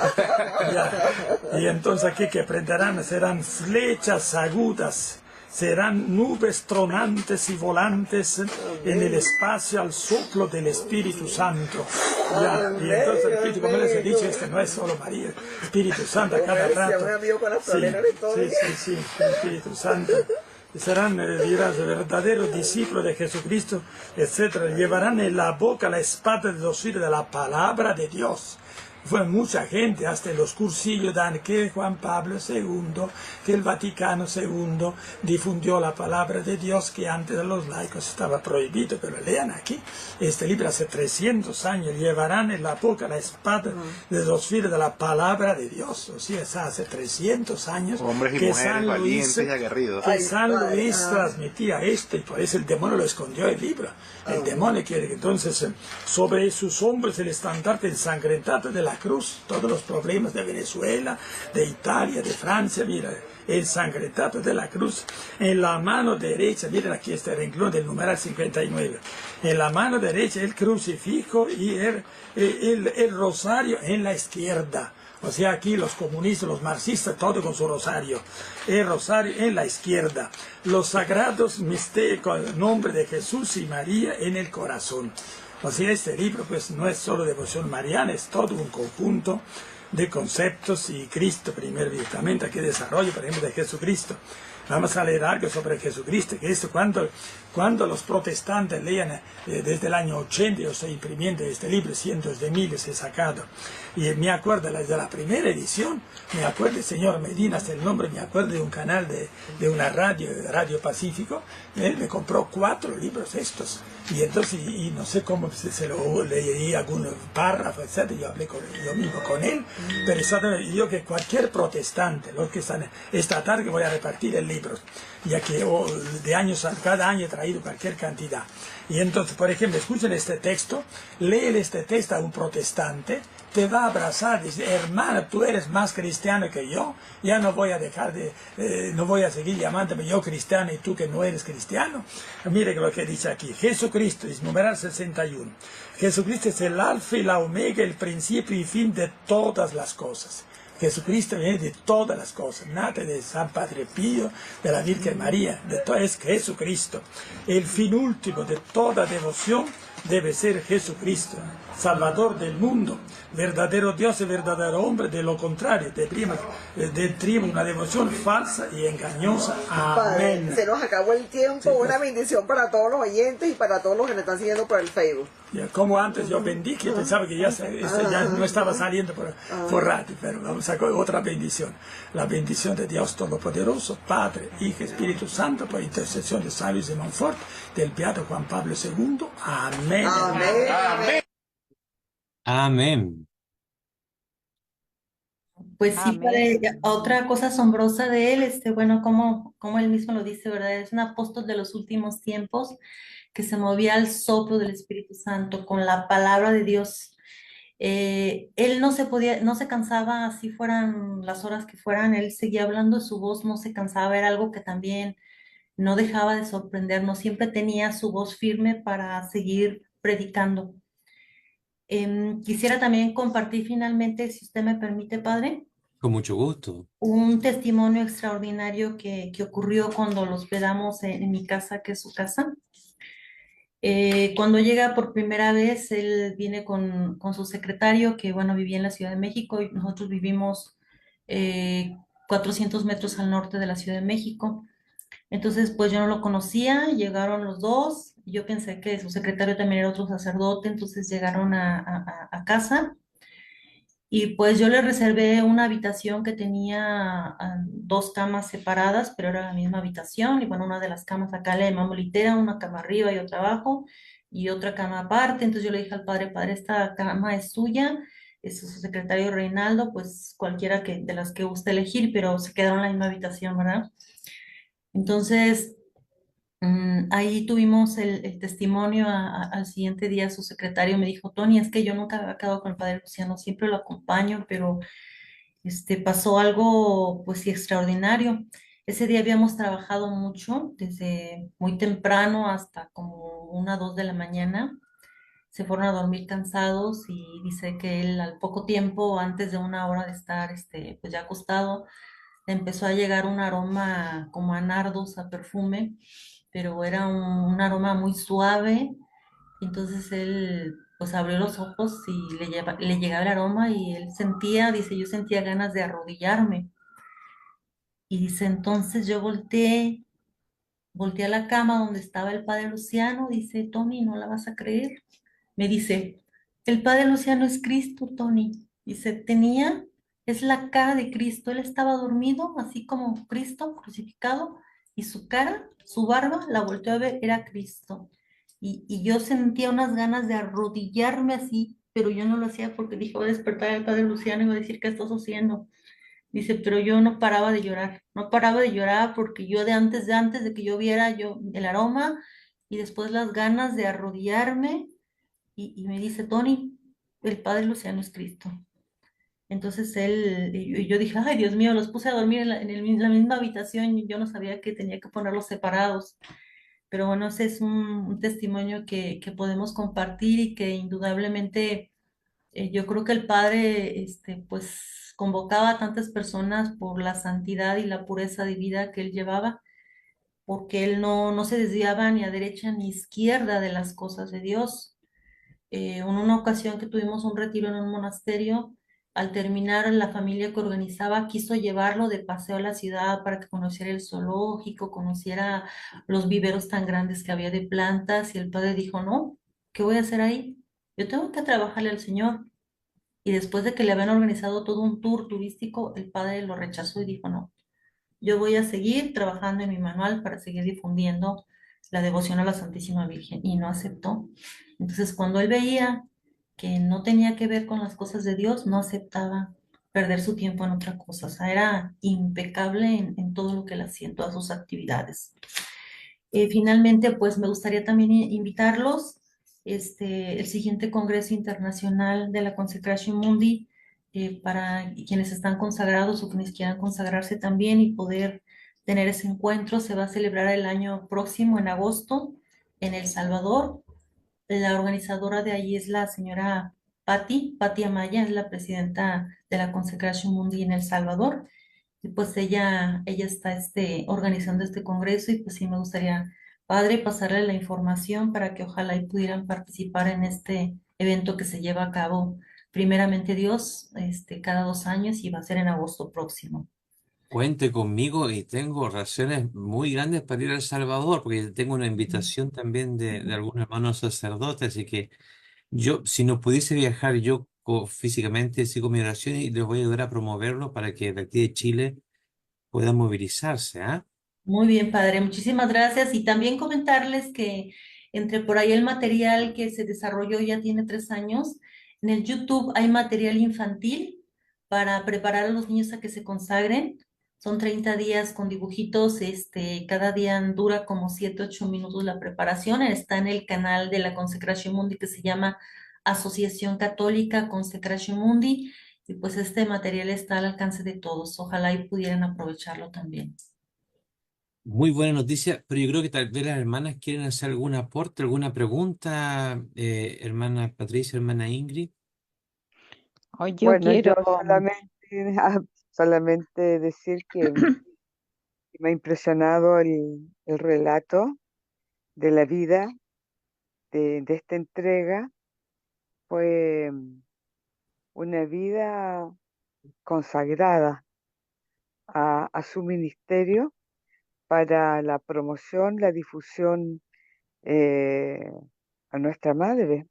S5: Y entonces aquí que prenderán serán flechas agudas, serán nubes tronantes y volantes en el espacio al soplo del Espíritu Santo. Y entonces el Espíritu, como les he dicho, no es solo María, el Espíritu Santo a cada rato. Sí, el Espíritu Santo. Serán, dirás, verdaderos discípulos de Jesucristo, etc. Llevarán en la boca la espada de 2 filos de la palabra de Dios. fue mucha gente, hasta los cursillos dan que Juan Pablo II, que el Vaticano II difundió la palabra de Dios, que antes de los laicos estaba prohibido, pero lean aquí, este libro hace 300 años, llevarán en la boca la espada de dos filos de la palabra de Dios, o sea, es hace 300 años
S6: hombres y
S5: que
S6: mujeres
S5: San
S6: valientes
S5: Luis,
S6: y aguerridos.
S5: que San Luis transmitía esto, y por eso el demonio lo escondió el libro. El demonio quiere que entonces sobre sus hombros el estandarte ensangrentado de la cruz, todos los problemas de Venezuela, de Italia, de Francia, mira, el ensangrentado de la cruz. En la mano derecha, miren aquí este renglón del numeral 59, en la mano derecha el crucifijo y el rosario en la izquierda. O sea, aquí los comunistas, los marxistas, todo con su rosario. El rosario en la izquierda. Los sagrados misterios con el nombre de Jesús y María en el corazón. O sea, este libro pues no es solo devoción mariana, es todo un conjunto de conceptos y Cristo primero directamente, aquí desarrollo, por ejemplo, de Jesucristo. Vamos a leer algo sobre Jesucristo, que esto cuando los protestantes leían desde el año 80, yo estoy imprimiendo este libro, cientos de miles he sacado, y me acuerdo de la primera edición, me acuerdo, el señor Medina, hasta el nombre, me acuerdo de un canal de una radio, Radio Pacífico, él me compró 4 libros estos, y entonces, y no sé cómo se lo leí algún párrafo, etc. Yo hablé yo mismo con él, pero exactamente, yo que cualquier protestante, los que están esta tarde voy a repartir el libro, ya que de años, cada año he traído cualquier cantidad. Y entonces, por ejemplo, escuchen este texto, lee este texto a un protestante, te va a abrazar, dice, hermano, tú eres más cristiano que yo, ya no voy a dejar no voy a seguir llamándome yo cristiano y tú que no eres cristiano. Mire lo que dice aquí, Jesucristo, es numeral 61, Jesucristo es el alfa y la omega, el principio y fin de todas las cosas. Jesucristo viene de todas las cosas, nada de San Padre Pío, de la Virgen María, de todo es Jesucristo. El fin último de toda devoción debe ser Jesucristo, Salvador del mundo, verdadero Dios y verdadero hombre, de lo contrario, deprima una devoción falsa y engañosa. Amén.
S4: Se nos acabó el tiempo, sí, una bendición para todos los oyentes y para todos los que nos están siguiendo por el Facebook.
S5: Como antes yo bendije, pensaba que ya no estaba saliendo por radio, pero vamos a otra bendición. La bendición de Dios Todopoderoso, Padre, Hijo, Espíritu Santo, por intercesión de San Luis de Montfort, del Beato Juan Pablo II. Amén.
S4: Amén. Amén.
S1: Amén.
S2: Pues sí,
S3: Amén.
S2: padre, otra cosa asombrosa de él, bueno, como él mismo lo dice, ¿verdad? Es un apóstol de los últimos tiempos que se movía al soplo del Espíritu Santo con la palabra de Dios. Él no se cansaba, así fueran las horas que fueran, él seguía hablando, su voz no se cansaba, era algo que también no dejaba de sorprendernos, siempre tenía su voz firme para seguir predicando. Quisiera también compartir finalmente, si usted me permite, padre,
S1: Con mucho gusto.
S2: un testimonio extraordinario que ocurrió cuando los hospedamos en mi casa, que es su casa. Cuando llega por primera vez, él viene con su secretario, que bueno, vivía en la Ciudad de México, y nosotros vivimos 400 metros al norte de la Ciudad de México. Entonces, pues yo no lo conocía, llegaron los dos, yo pensé que su secretario también era otro sacerdote, entonces llegaron a casa. Y pues yo le reservé una habitación que tenía 2 camas separadas, pero era la misma habitación. Y bueno, una de las camas acá le llamamos litera, una cama arriba y otra abajo, y otra cama aparte. Entonces yo le dije al padre, padre, esta cama es suya, es su secretario Reinaldo, pues cualquiera de las que guste elegir, pero se quedaron en la misma habitación, ¿verdad? Entonces, ahí tuvimos el testimonio. Al siguiente día su secretario me dijo, Tony, es que yo nunca había quedado con el padre Luciano, siempre lo acompaño, pero pasó algo pues sí extraordinario. Ese día habíamos trabajado mucho, desde muy temprano hasta como 1, 2 de la mañana. Se fueron a dormir cansados y dice que él al poco tiempo, antes de 1 hora de estar pues ya acostado, le empezó a llegar un aroma como a nardos, a perfume, pero era un aroma muy suave. Entonces él pues abrió los ojos y le llegaba el aroma y él sentía, dice, yo sentía ganas de arrodillarme. Y dice, entonces yo volteé a la cama donde estaba el padre Luciano, dice, Tony, no la vas a creer. Me dice, el padre Luciano es Cristo, Tony. Dice, es la cara de Cristo. Él estaba dormido, así como Cristo crucificado, y su cara, su barba, la volteó a ver, era Cristo. Y yo sentía unas ganas de arrodillarme así, pero yo no lo hacía porque dije, voy a despertar al padre Luciano y voy a decir, ¿qué estás haciendo? Dice, pero yo no paraba de llorar, no paraba de llorar porque yo de antes de que yo viera yo el aroma y después las ganas de arrodillarme y me dice, Tony, el padre Luciano es Cristo. Entonces y yo dije, ay, Dios mío, los puse a dormir la misma habitación y yo no sabía que tenía que ponerlos separados. Pero bueno, ese es un testimonio que podemos compartir y que indudablemente yo creo que el Padre, pues, convocaba a tantas personas por la santidad y la pureza de vida que él llevaba, porque él no se desviaba ni a derecha ni izquierda de las cosas de Dios. En una ocasión que tuvimos un retiro en un monasterio, al terminar la familia que organizaba quiso llevarlo de paseo a la ciudad para que conociera el zoológico, conociera los viveros tan grandes que había de plantas, y el padre dijo, no, ¿qué voy a hacer ahí? Yo tengo que trabajarle al Señor. Y después de que le habían organizado todo un tour turístico, el padre lo rechazó y dijo, no, yo voy a seguir trabajando en mi manual para seguir difundiendo la devoción a la Santísima Virgen. Y no aceptó. Entonces, cuando él veía que no tenía que ver con las cosas de Dios, no aceptaba perder su tiempo en otra cosa. O sea, era impecable en todo lo que él hacía, en todas sus actividades. Finalmente, pues me gustaría también invitarlos, el siguiente Congreso Internacional de la Consecratio Mundi, para quienes están consagrados o quienes quieran consagrarse también y poder tener ese encuentro, se va a celebrar el año próximo, en agosto, en El Salvador. La organizadora de allí es la señora Patti Amaya, es la presidenta de la Consecratio Mundi en El Salvador. Y pues ella está organizando este congreso y pues sí me gustaría, padre, pasarle la información para que ojalá y pudieran participar en este evento que se lleva a cabo, primeramente Dios, cada 2 años y va a ser en agosto próximo.
S1: Cuente conmigo y tengo razones muy grandes para ir a El Salvador, porque tengo una invitación también de algunos hermanos sacerdotes, así que yo, si no pudiese viajar yo físicamente, sigo mi oración y les voy a ayudar a promoverlo para que de aquí de Chile pueda movilizarse, ¿ah?
S2: Muy bien, padre, muchísimas gracias. Y también comentarles que entre por ahí el material que se desarrolló ya tiene 3 años. En el YouTube hay material infantil para preparar a los niños a que se consagren. Son 30 días con dibujitos, cada día dura como 7, 8 minutos la preparación. Está en el canal de la Consecratio Mundi que se llama Asociación Católica Consecratio Mundi. Y pues este material está al alcance de todos. Ojalá y pudieran aprovecharlo también.
S1: Muy buena noticia, pero yo creo que tal vez las hermanas quieren hacer algún aporte, alguna pregunta, hermana Patricia, hermana Ingrid.
S3: Hoy yo
S7: Bueno, yo
S3: quiero,
S7: solamente, solamente decir que me ha impresionado el relato de la vida de esta entrega. Fue una vida consagrada a su ministerio para la promoción, la difusión eh, a nuestra madre,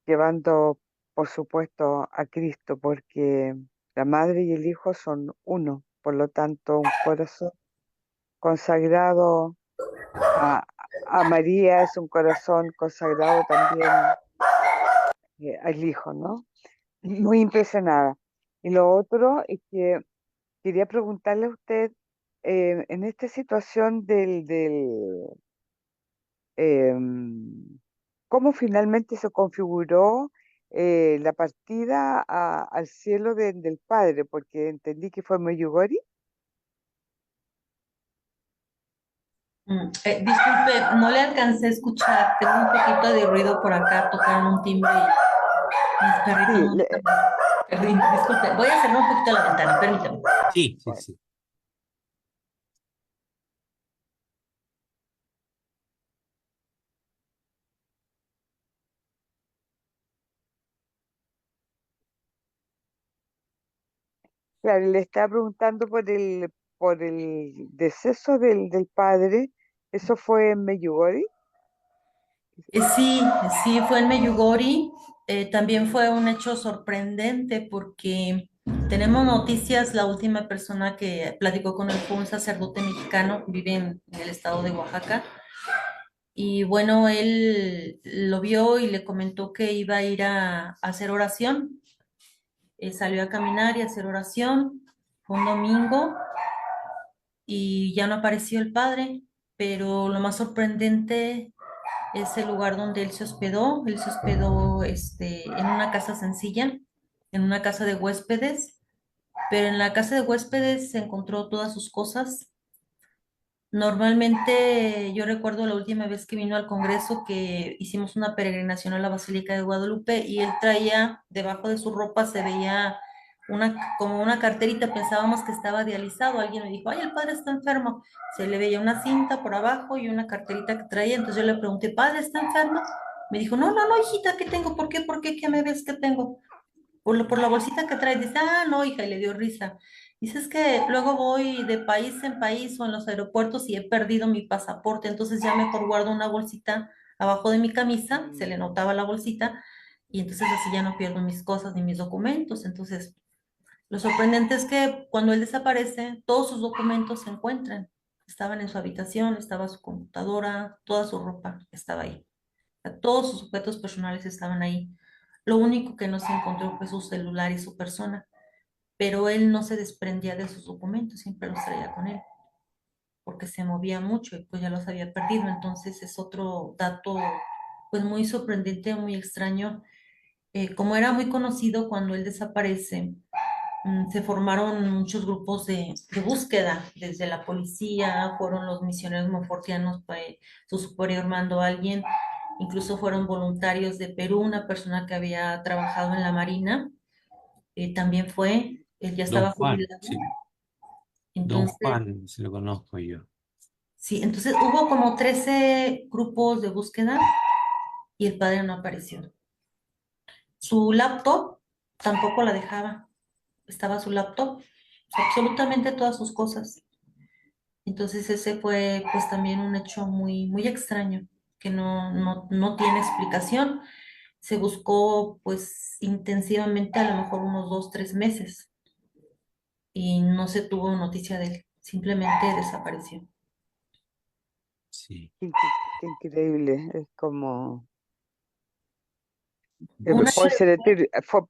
S7: llevando, por supuesto, a Cristo, porque la madre y el hijo son uno, por lo tanto, un corazón consagrado a, a María es un corazón consagrado también al hijo, ¿no? Muy impresionada. Y lo otro es que quería preguntarle a usted, en esta situación cómo finalmente se configuró la partida al cielo del padre, porque entendí que fue Meyugori.
S2: Disculpe, no le alcancé a escuchar. Tengo un poquito de ruido por acá, tocaron un timbre y mis perritos
S7: Sí,
S2: no me disculpe, voy a cerrar un poquito la ventana, permítame.
S1: Sí, sí,
S7: bueno,
S1: sí.
S7: claro, le estaba preguntando por el deceso del padre. ¿Eso fue en Meyugori?
S2: Sí, sí, fue en Meyugori. También fue un hecho sorprendente porque tenemos noticias, la última persona que platicó con él fue un sacerdote mexicano, vive en el estado de Oaxaca, y bueno, él lo vio y le comentó que iba a ir a hacer oración. Salió a caminar y a hacer oración, fue un domingo y ya no apareció el padre, pero lo más sorprendente es el lugar donde él se hospedó. Él se hospedó en una casa sencilla, en una casa de huéspedes, pero en la casa de huéspedes se encontró todas sus cosas. Normalmente yo recuerdo la última vez que vino al Congreso que hicimos una peregrinación a la Basílica de Guadalupe y él traía debajo de su ropa se veía como una carterita, pensábamos que estaba dializado. Alguien me dijo, ay, el padre está enfermo. Se le veía una cinta por abajo y una carterita que traía. Entonces yo le pregunté, ¿padre está enfermo? Me dijo, no, no, no, hijita, ¿qué tengo? ¿Por qué? ¿Por qué? ¿Qué me ves que tengo? Por la bolsita que trae, dice, ah, no, hija, y le dio risa. Dice, es que luego voy de país en país o en los aeropuertos y he perdido mi pasaporte, entonces ya mejor guardo una bolsita abajo de mi camisa, se le notaba la bolsita, y entonces así ya no pierdo mis cosas ni mis documentos. Entonces, lo sorprendente es que cuando él desaparece, todos sus documentos se encuentran. Estaban en su habitación, estaba su computadora, toda su ropa estaba ahí. O sea, todos sus objetos personales estaban ahí. Lo único que no se encontró fue su celular y su persona, pero él no se desprendía de sus documentos, siempre los traía con él, porque se movía mucho y pues ya los había perdido. Entonces es otro dato pues muy sorprendente, muy extraño. Como era muy conocido cuando él desaparece, se formaron muchos grupos de búsqueda, desde la policía, fueron los misioneros monfortianos, pues, su superior mandó a alguien, incluso fueron voluntarios de Perú, una persona que había trabajado en la Marina, también fue, él ya
S1: Don
S2: estaba
S1: Juan,
S2: jubilado,
S1: sí. Don
S2: entonces,
S1: Juan, se lo conozco yo.
S2: sí, entonces hubo como 13 grupos de búsqueda y el padre no apareció. Su laptop tampoco la dejaba, estaba su laptop, absolutamente todas sus cosas. Entonces ese fue pues también un hecho muy, muy extraño, que no tiene explicación. Se buscó pues intensivamente a lo mejor unos 2, 3 meses y no se tuvo noticia de él, simplemente desapareció.
S1: Sí.
S7: Qué increíble, es como,
S2: Un año
S7: puede ser,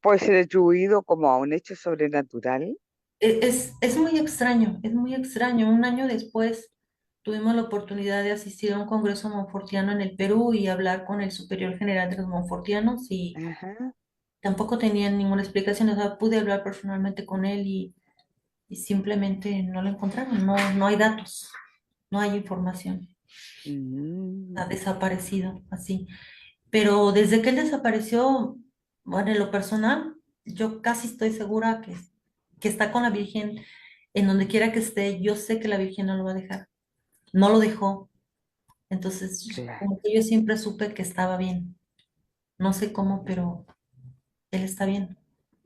S7: puede ser atribuido como a un hecho sobrenatural.
S2: Es muy extraño, es muy extraño. Un año después tuvimos la oportunidad de asistir a un congreso monfortiano en el Perú y hablar con el superior general de los monfortianos y
S7: Ajá.
S2: tampoco tenían ninguna explicación. O sea, pude hablar personalmente con él y simplemente no lo encontraron. No, no hay datos, no hay información. Ha
S7: Mm.
S2: desaparecido así. Pero desde que él desapareció, bueno, en lo personal, yo casi estoy segura que está con la Virgen en donde quiera que esté. Yo sé que la Virgen no lo va a dejar. No lo dejó. Entonces,
S7: Claro.
S2: como que yo siempre supe que estaba bien. No sé cómo, pero él está bien.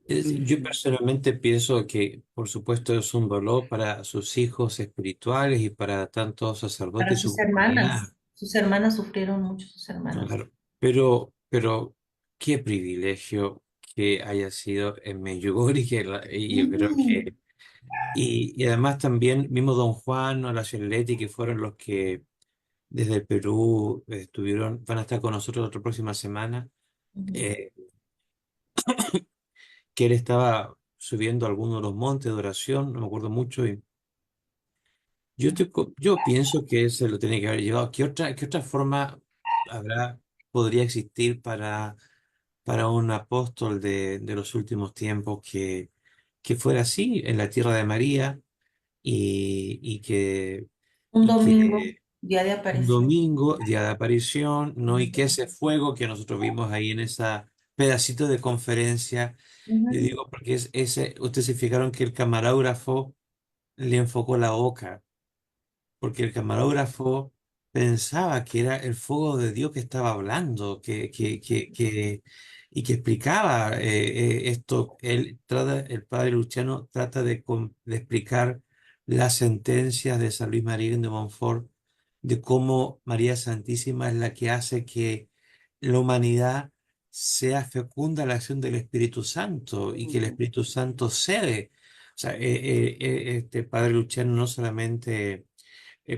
S1: Yo
S7: Ujú.
S1: personalmente pienso que, por supuesto, es un dolor para sus hijos espirituales y para tantos
S2: Para
S1: sacerdotes y su
S2: sus
S1: comunidad.
S2: hermanas sufrieron mucho, sus hermanas.
S1: Claro. Pero qué privilegio que haya sido en Medjugorje, y yo creo
S2: Mm,
S1: que, y además también mismo Don Juan o la Chiletti, que fueron los que desde el Perú estuvieron, van a estar con nosotros la próxima semana,
S2: ujú.
S1: eh, que él estaba subiendo algunos de los montes de oración, no me acuerdo mucho, y yo pienso que se lo tiene que haber llevado. Qué otra forma podría existir para un apóstol de los últimos tiempos que fuera así en la tierra de María y, y que,
S2: Un
S1: y
S2: domingo,
S1: que
S2: día de
S1: un
S2: aparición.
S1: domingo, día de aparición, ¿no? Y que ese fuego que nosotros vimos ahí en ese pedacito de conferencia, yo
S2: Ujú.
S1: digo, porque ustedes se fijaron que el camarógrafo le enfocó la boca, porque el camarógrafo pensaba que era el fuego de Dios que estaba hablando, y que explicaba esto. El padre Luciano trata de explicar las sentencias de San Luis María de Montfort, de cómo María Santísima es la que hace que la humanidad sea fecunda la acción del Espíritu Santo y que el Espíritu Santo cede. O sea, este padre Luciano no solamente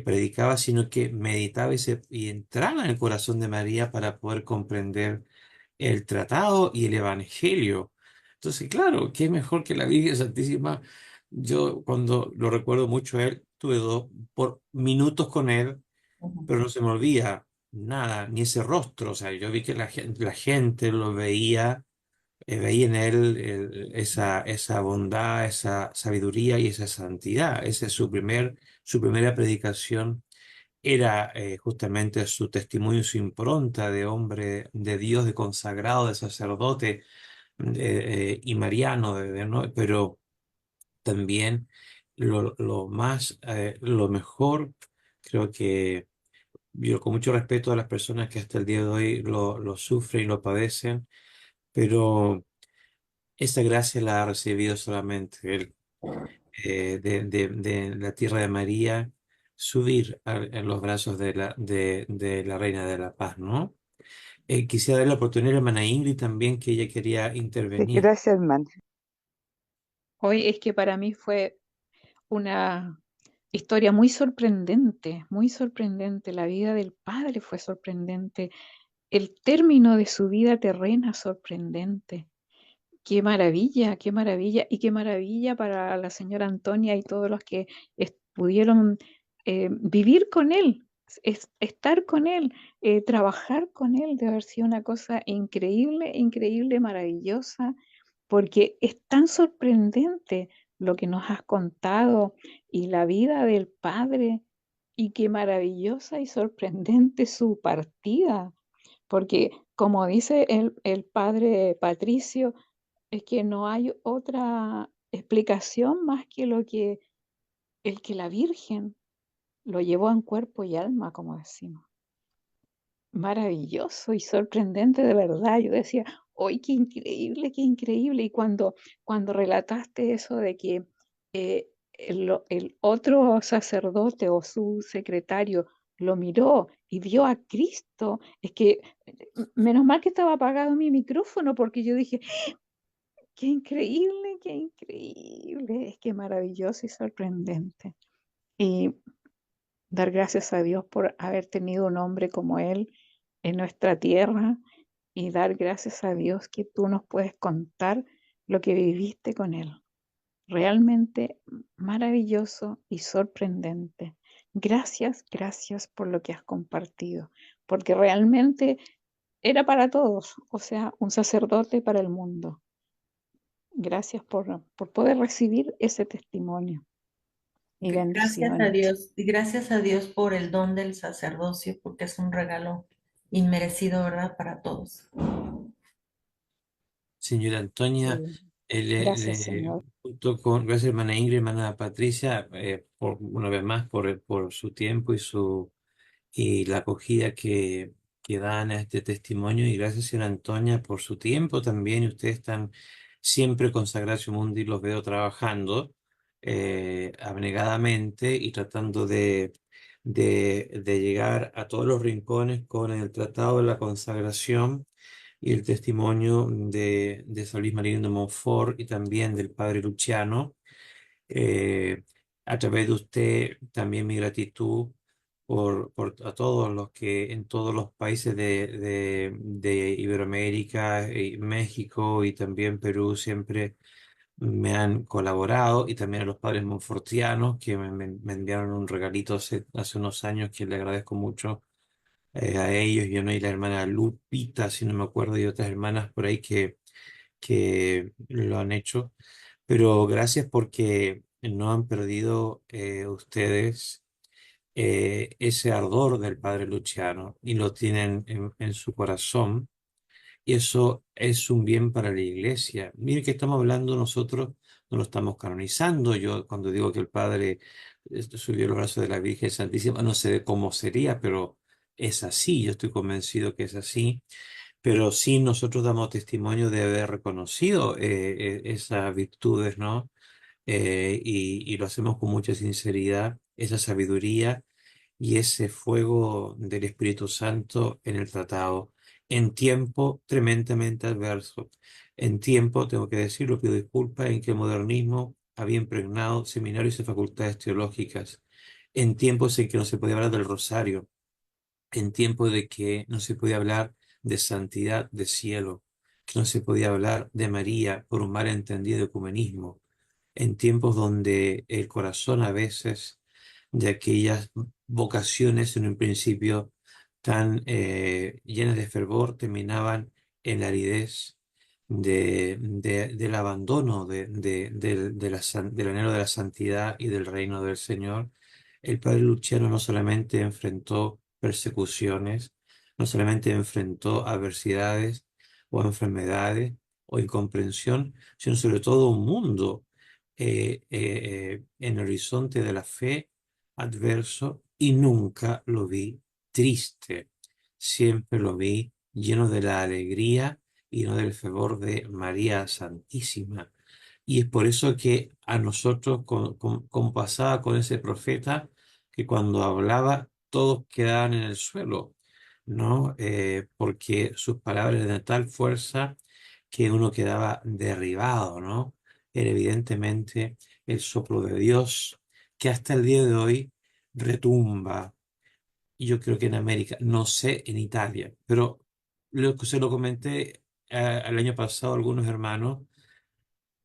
S1: predicaba, sino que meditaba y entraba en el corazón de María para poder comprender el tratado y el evangelio. Entonces, claro, qué mejor que la Virgen Santísima. Yo cuando lo recuerdo mucho a él, tuve por minutos con él,
S2: Ujú.
S1: pero no se me olvida nada, ni ese rostro. O sea, yo vi que la gente lo veía, veía en él esa bondad, esa sabiduría y esa santidad. Esa es su primera predicación. Era justamente su testimonio, su impronta de hombre de Dios, de consagrado, de sacerdote y mariano, ¿no? Pero también lo mejor, creo que yo con mucho respeto a las personas que hasta el día de hoy lo sufren y lo padecen, pero esa gracia la ha recibido solamente él, de la tierra de María, subir en los brazos de la Reina de la Paz, ¿no? Quisiera dar la oportunidad a la hermana Ingrid también, que ella quería
S7: Sí,
S1: intervenir.
S7: gracias, hermano.
S3: Hoy es que para mí fue una historia muy sorprendente. La vida del padre fue sorprendente. El término de su vida terrena sorprendente. Qué maravilla y qué maravilla para la señora Antonia y todos los que pudieron vivir con él, estar con él, trabajar con él, de haber sido una cosa increíble, increíble, maravillosa, porque es tan sorprendente lo que nos has contado y la vida del padre y qué maravillosa y sorprendente su partida, porque como dice el padre Patricio, es que no hay otra explicación más que el que la Virgen lo llevó en cuerpo y alma, como decimos. Maravilloso y sorprendente de verdad. Yo decía, ¡ay, qué increíble, qué increíble! Y cuando relataste eso de que el otro sacerdote o su secretario lo miró y vio a Cristo, es que menos mal que estaba apagado mi micrófono porque yo dije, qué increíble, qué increíble, es que maravilloso y sorprendente. Y dar gracias a Dios por haber tenido un hombre como él en nuestra tierra y dar gracias a Dios que tú nos puedes contar lo que viviste con él. Realmente maravilloso y sorprendente. Gracias, gracias por lo que has compartido, porque realmente era para todos, o sea, un sacerdote para el mundo. Gracias por poder recibir ese testimonio y bendiciones.
S2: Gracias a Dios por el don del sacerdocio, porque es un regalo inmerecido, ¿verdad? Para todos.
S1: Señora Antonia,
S3: Sí, gracias, Señor.
S1: gracias hermana Ingrid, hermana Patricia, por una vez más por su tiempo y la acogida que dan a este testimonio. Y gracias, señora Antonia, por su tiempo también. Y ustedes están siempre con Sagracio Mundi, los veo trabajando abnegadamente y tratando de llegar a todos los rincones con el tratado de la consagración y el testimonio de San Luis María de Montfort y también del padre Luciano. Eh, a través de usted, también mi gratitud por a todos los que en todos los países de Iberoamérica, y México y también Perú siempre me han colaborado, y también a los padres monfortianos que me enviaron un regalito hace unos años que le agradezco mucho a ellos, y y la hermana Lupita, si no me acuerdo, y otras hermanas por ahí que lo han hecho. Pero gracias porque no han perdido ustedes ese ardor del Padre Luciano y lo tienen en su corazón. Y eso es un bien para la iglesia. Mire que estamos hablando nosotros, no lo estamos canonizando. Yo cuando digo que el Padre subió los brazos de la Virgen Santísima, no sé cómo sería, pero es así. Yo estoy convencido que es así. Pero sí nosotros damos testimonio de haber reconocido esas virtudes, ¿no? Y lo hacemos con mucha sinceridad, esa sabiduría y ese fuego del Espíritu Santo en el tratado. en tiempo tremendamente adverso. En tiempo, tengo que decirlo, pido disculpas, en que el modernismo había impregnado seminarios y facultades teológicas, en tiempos en que no se podía hablar del rosario, en tiempos de que no se podía hablar de santidad de cielo, que no se podía hablar de María por un malentendido ecumenismo, en tiempos donde el corazón a veces de aquellas vocaciones en un principio tan llenas de fervor terminaban en la aridez del abandono del anhelo de la santidad y del reino del Señor. El padre Luciano no solamente enfrentó persecuciones, no solamente enfrentó adversidades o enfermedades o incomprensión, sino sobre todo un mundo en el horizonte de la fe adverso, y nunca lo vi triste. Siempre lo vi lleno de la alegría y no del fervor de María Santísima. Y es por eso que a nosotros, como pasaba con ese profeta, que cuando hablaba todos quedaban en el suelo, ¿no? Porque sus palabras eran de tal fuerza que uno quedaba derribado, ¿no? Era evidentemente el soplo de Dios que hasta el día de hoy retumba. Y yo creo que en América, no sé en Italia, pero lo que se lo comenté el año pasado a algunos hermanos,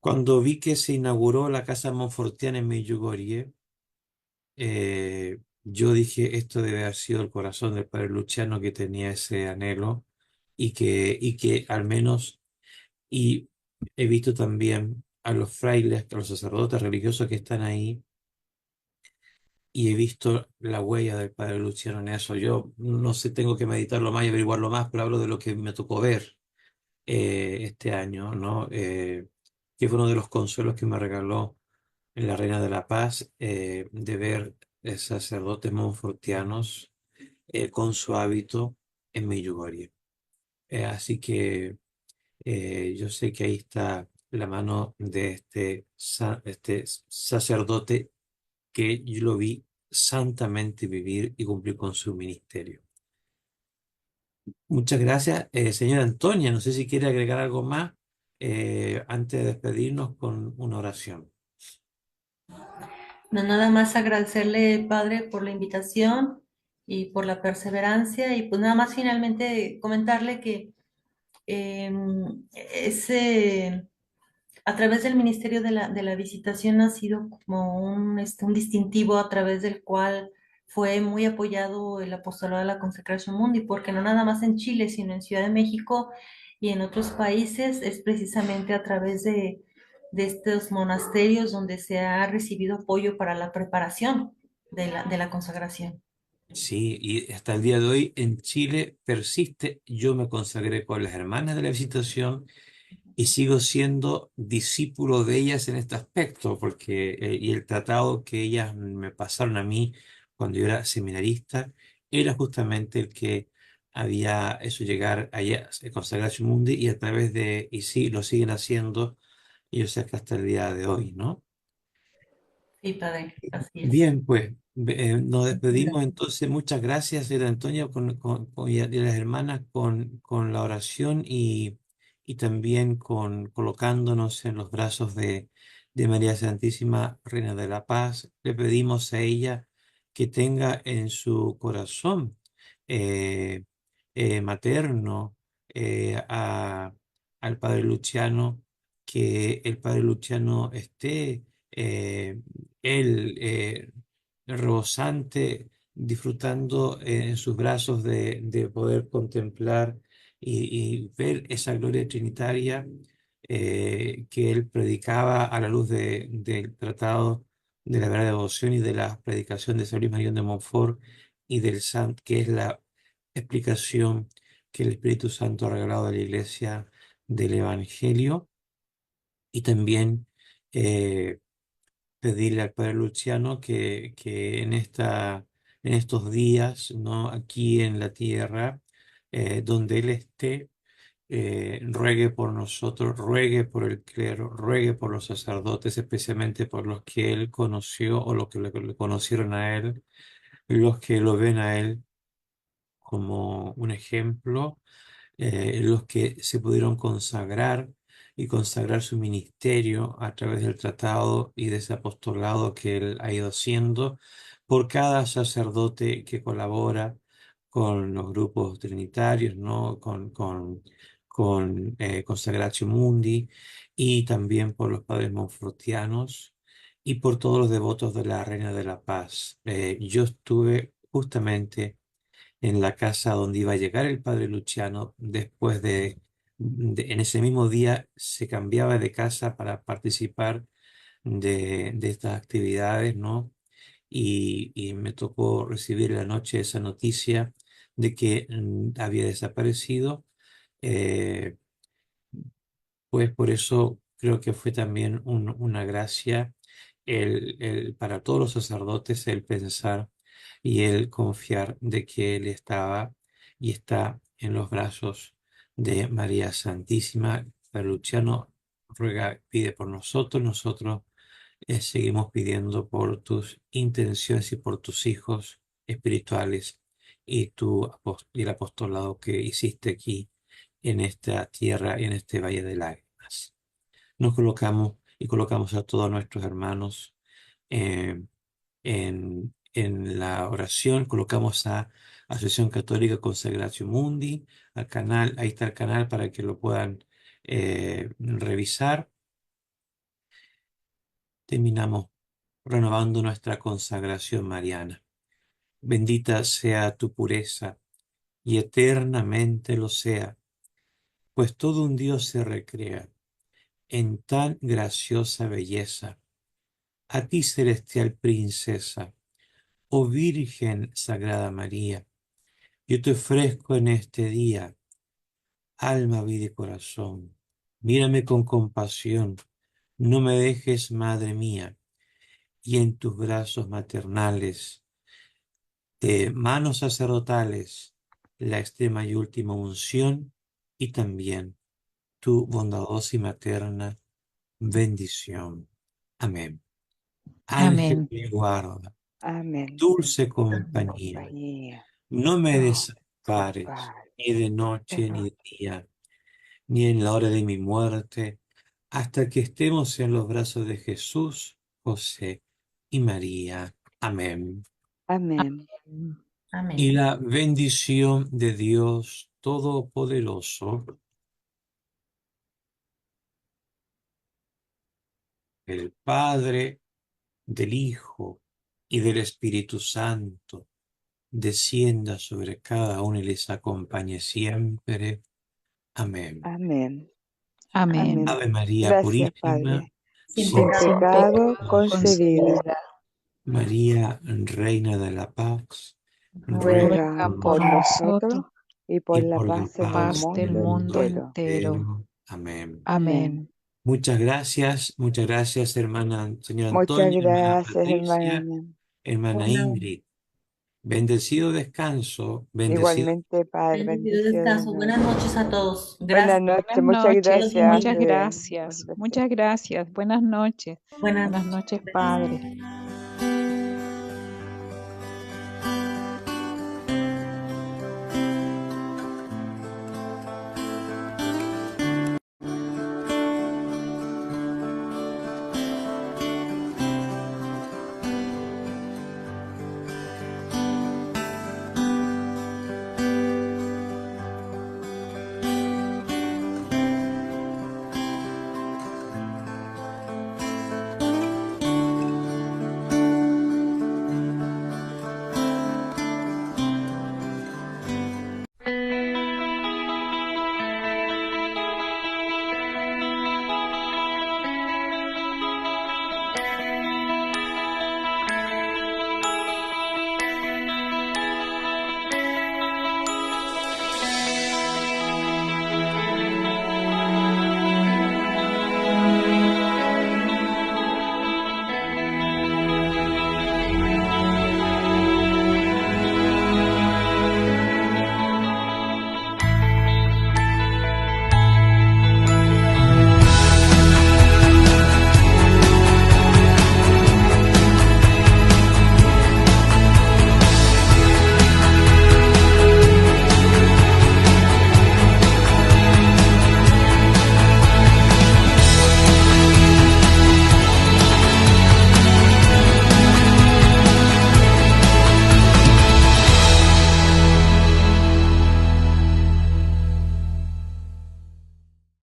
S1: cuando vi que se inauguró la Casa Monfortiana en Medjugorje, yo dije, esto debe haber sido el corazón del padre Luciano que tenía ese anhelo y que al menos, y he visto también a los frailes, a los sacerdotes religiosos que están ahí, y he visto la huella del padre Luciano en eso. Yo no sé, tengo que meditarlo más y averiguarlo más, pero hablo de lo que me tocó ver este año, ¿no? Que fue uno de los consuelos que me regaló la Reina de la Paz, de ver sacerdotes monfortianos con su hábito en Medjugorje. Así que yo sé que ahí está la mano de este sacerdote que yo lo vi santamente vivir y cumplir con su ministerio. Muchas gracias, señora Antonia. No sé si quiere agregar algo más antes de despedirnos con una oración.
S2: No, nada más agradecerle, Padre, por la invitación y por la perseverancia y pues nada más finalmente comentarle que ese, a través del Ministerio de la Visitación ha sido como un distintivo a través del cual fue muy apoyado el apostolado de la Consecración Mundi, porque no nada más en Chile, sino en Ciudad de México y en otros países, es precisamente a través de estos monasterios donde se ha recibido apoyo para la preparación de la consagración.
S1: Sí, y hasta el día de hoy en Chile persiste. Yo me consagré con las hermanas de la Visitación y sigo siendo discípulo de ellas en este aspecto, porque y el tratado que ellas me pasaron a mí cuando yo era seminarista era justamente el que había eso llegar allá, consagración mundi, y a través de, y sí, lo siguen haciendo, y yo sé que hasta el día de hoy, ¿no?
S2: Sí, Padre, así es.
S1: Bien, pues nos despedimos entonces. Muchas gracias, señora Antonia, y a las hermanas con la oración y también con colocándonos en los brazos de María Santísima, Reina de la Paz. Le pedimos a ella que tenga en su corazón eh, materno al Padre Luciano, que el Padre Luciano esté él rebosante, disfrutando en sus brazos de poder contemplar y ver esa gloria trinitaria que él predicaba a la luz del tratado de la verdadera devoción y de la predicación de San Luis María de Montfort y del Sant, que es la explicación que el Espíritu Santo ha regalado a la Iglesia del Evangelio. Y también pedirle al Padre Luciano que en estos días, ¿no? Aquí en la tierra, donde Él esté, ruegue por nosotros, ruegue por el clero, ruegue por los sacerdotes, especialmente por los que Él conoció o los que le conocieron a Él, los que lo ven a Él como un ejemplo, los que se pudieron consagrar y consagrar su ministerio a través del tratado y de ese apostolado que él ha ido haciendo, por cada sacerdote que colabora con los grupos trinitarios, ¿no? Con Consagratio Mundi, y también por los padres monfortianos y por todos los devotos de la Reina de la Paz. Yo estuve justamente en la casa donde iba a llegar el padre Luciano después en ese mismo día se cambiaba de casa para participar de estas actividades, ¿no? Y me tocó recibir en la noche esa noticia de que había desaparecido. eh, pues por eso creo que fue también una gracia para todos los sacerdotes el pensar y el confiar de que él estaba y está en los brazos de María Santísima. Padre Luciano ruega, pide por nosotros, nosotros seguimos pidiendo por tus intenciones y por tus hijos espirituales y y el apostolado que hiciste aquí en esta tierra y en este valle de lágrimas. Nos colocamos y colocamos a todos nuestros hermanos eh, en la oración, colocamos a Asociación Católica Consagratio Mundi, al canal, ahí está el canal para que lo puedan revisar. Terminamos renovando nuestra consagración mariana. Bendita sea tu pureza y eternamente lo sea, pues todo un Dios se recrea en tan graciosa belleza. A ti, celestial princesa, oh Virgen Sagrada María, yo te ofrezco en este día alma, vida y corazón. Mírame con compasión, no me dejes, Madre mía, y en tus brazos maternales, de manos sacerdotales, la extrema y última unción, y también tu bondadosa y materna bendición. Amén. Ángel
S3: Amén.
S1: me guarda,
S7: Amén.
S1: dulce compañía,
S7: Compañía.
S1: no me
S7: No,
S1: desampares, ni de noche ni de día, ni en la hora de mi muerte, hasta que estemos en los brazos de Jesús, José y María. Amén.
S7: Amén.
S1: Y
S2: Amén.
S1: la bendición de Dios Todopoderoso, el Padre, del Hijo y del Espíritu Santo, descienda sobre cada uno y les acompañe siempre. Amén.
S7: Amén.
S3: Amén.
S7: Amén.
S1: Ave María
S7: Gracias,
S1: Purísima,
S7: Padre.
S2: Sin
S1: sin
S2: pecado
S3: Sin
S7: Pecado
S3: pecado
S7: concebido.
S3: concebida.
S1: María, Reina de la Paz, ruega
S7: Ruega
S3: Ruega
S1: por
S3: por
S7: por
S1: nosotros
S7: nosotros
S3: nosotros
S7: y
S1: y
S7: por la
S1: por la
S7: paz en el
S3: paz
S1: paz
S3: del
S1: del
S7: mundo
S3: mundo
S1: mundo
S7: entero.
S3: entero.
S1: entero. Amén.
S7: Amén.
S3: Amén.
S1: Muchas gracias, hermana, señora
S7: Muchas
S1: Antonia, hermana
S7: gracias,
S1: Patricia,
S7: hermana.
S1: hermana
S2: Bueno,
S1: Ingrid. Bendecido descanso, bendecido.
S7: Igualmente, Padre,
S2: bendecido
S7: bendiciones.
S2: descanso. Buenas noches a todos.
S7: Buenas
S2: Gracias.
S7: noches,
S3: Buenas
S7: muchas
S3: noches,
S7: gracias.
S3: muchas gracias, muchas gracias. Buenas noches.
S2: Buenas
S3: Buenas
S2: noches.
S3: noches, Padre.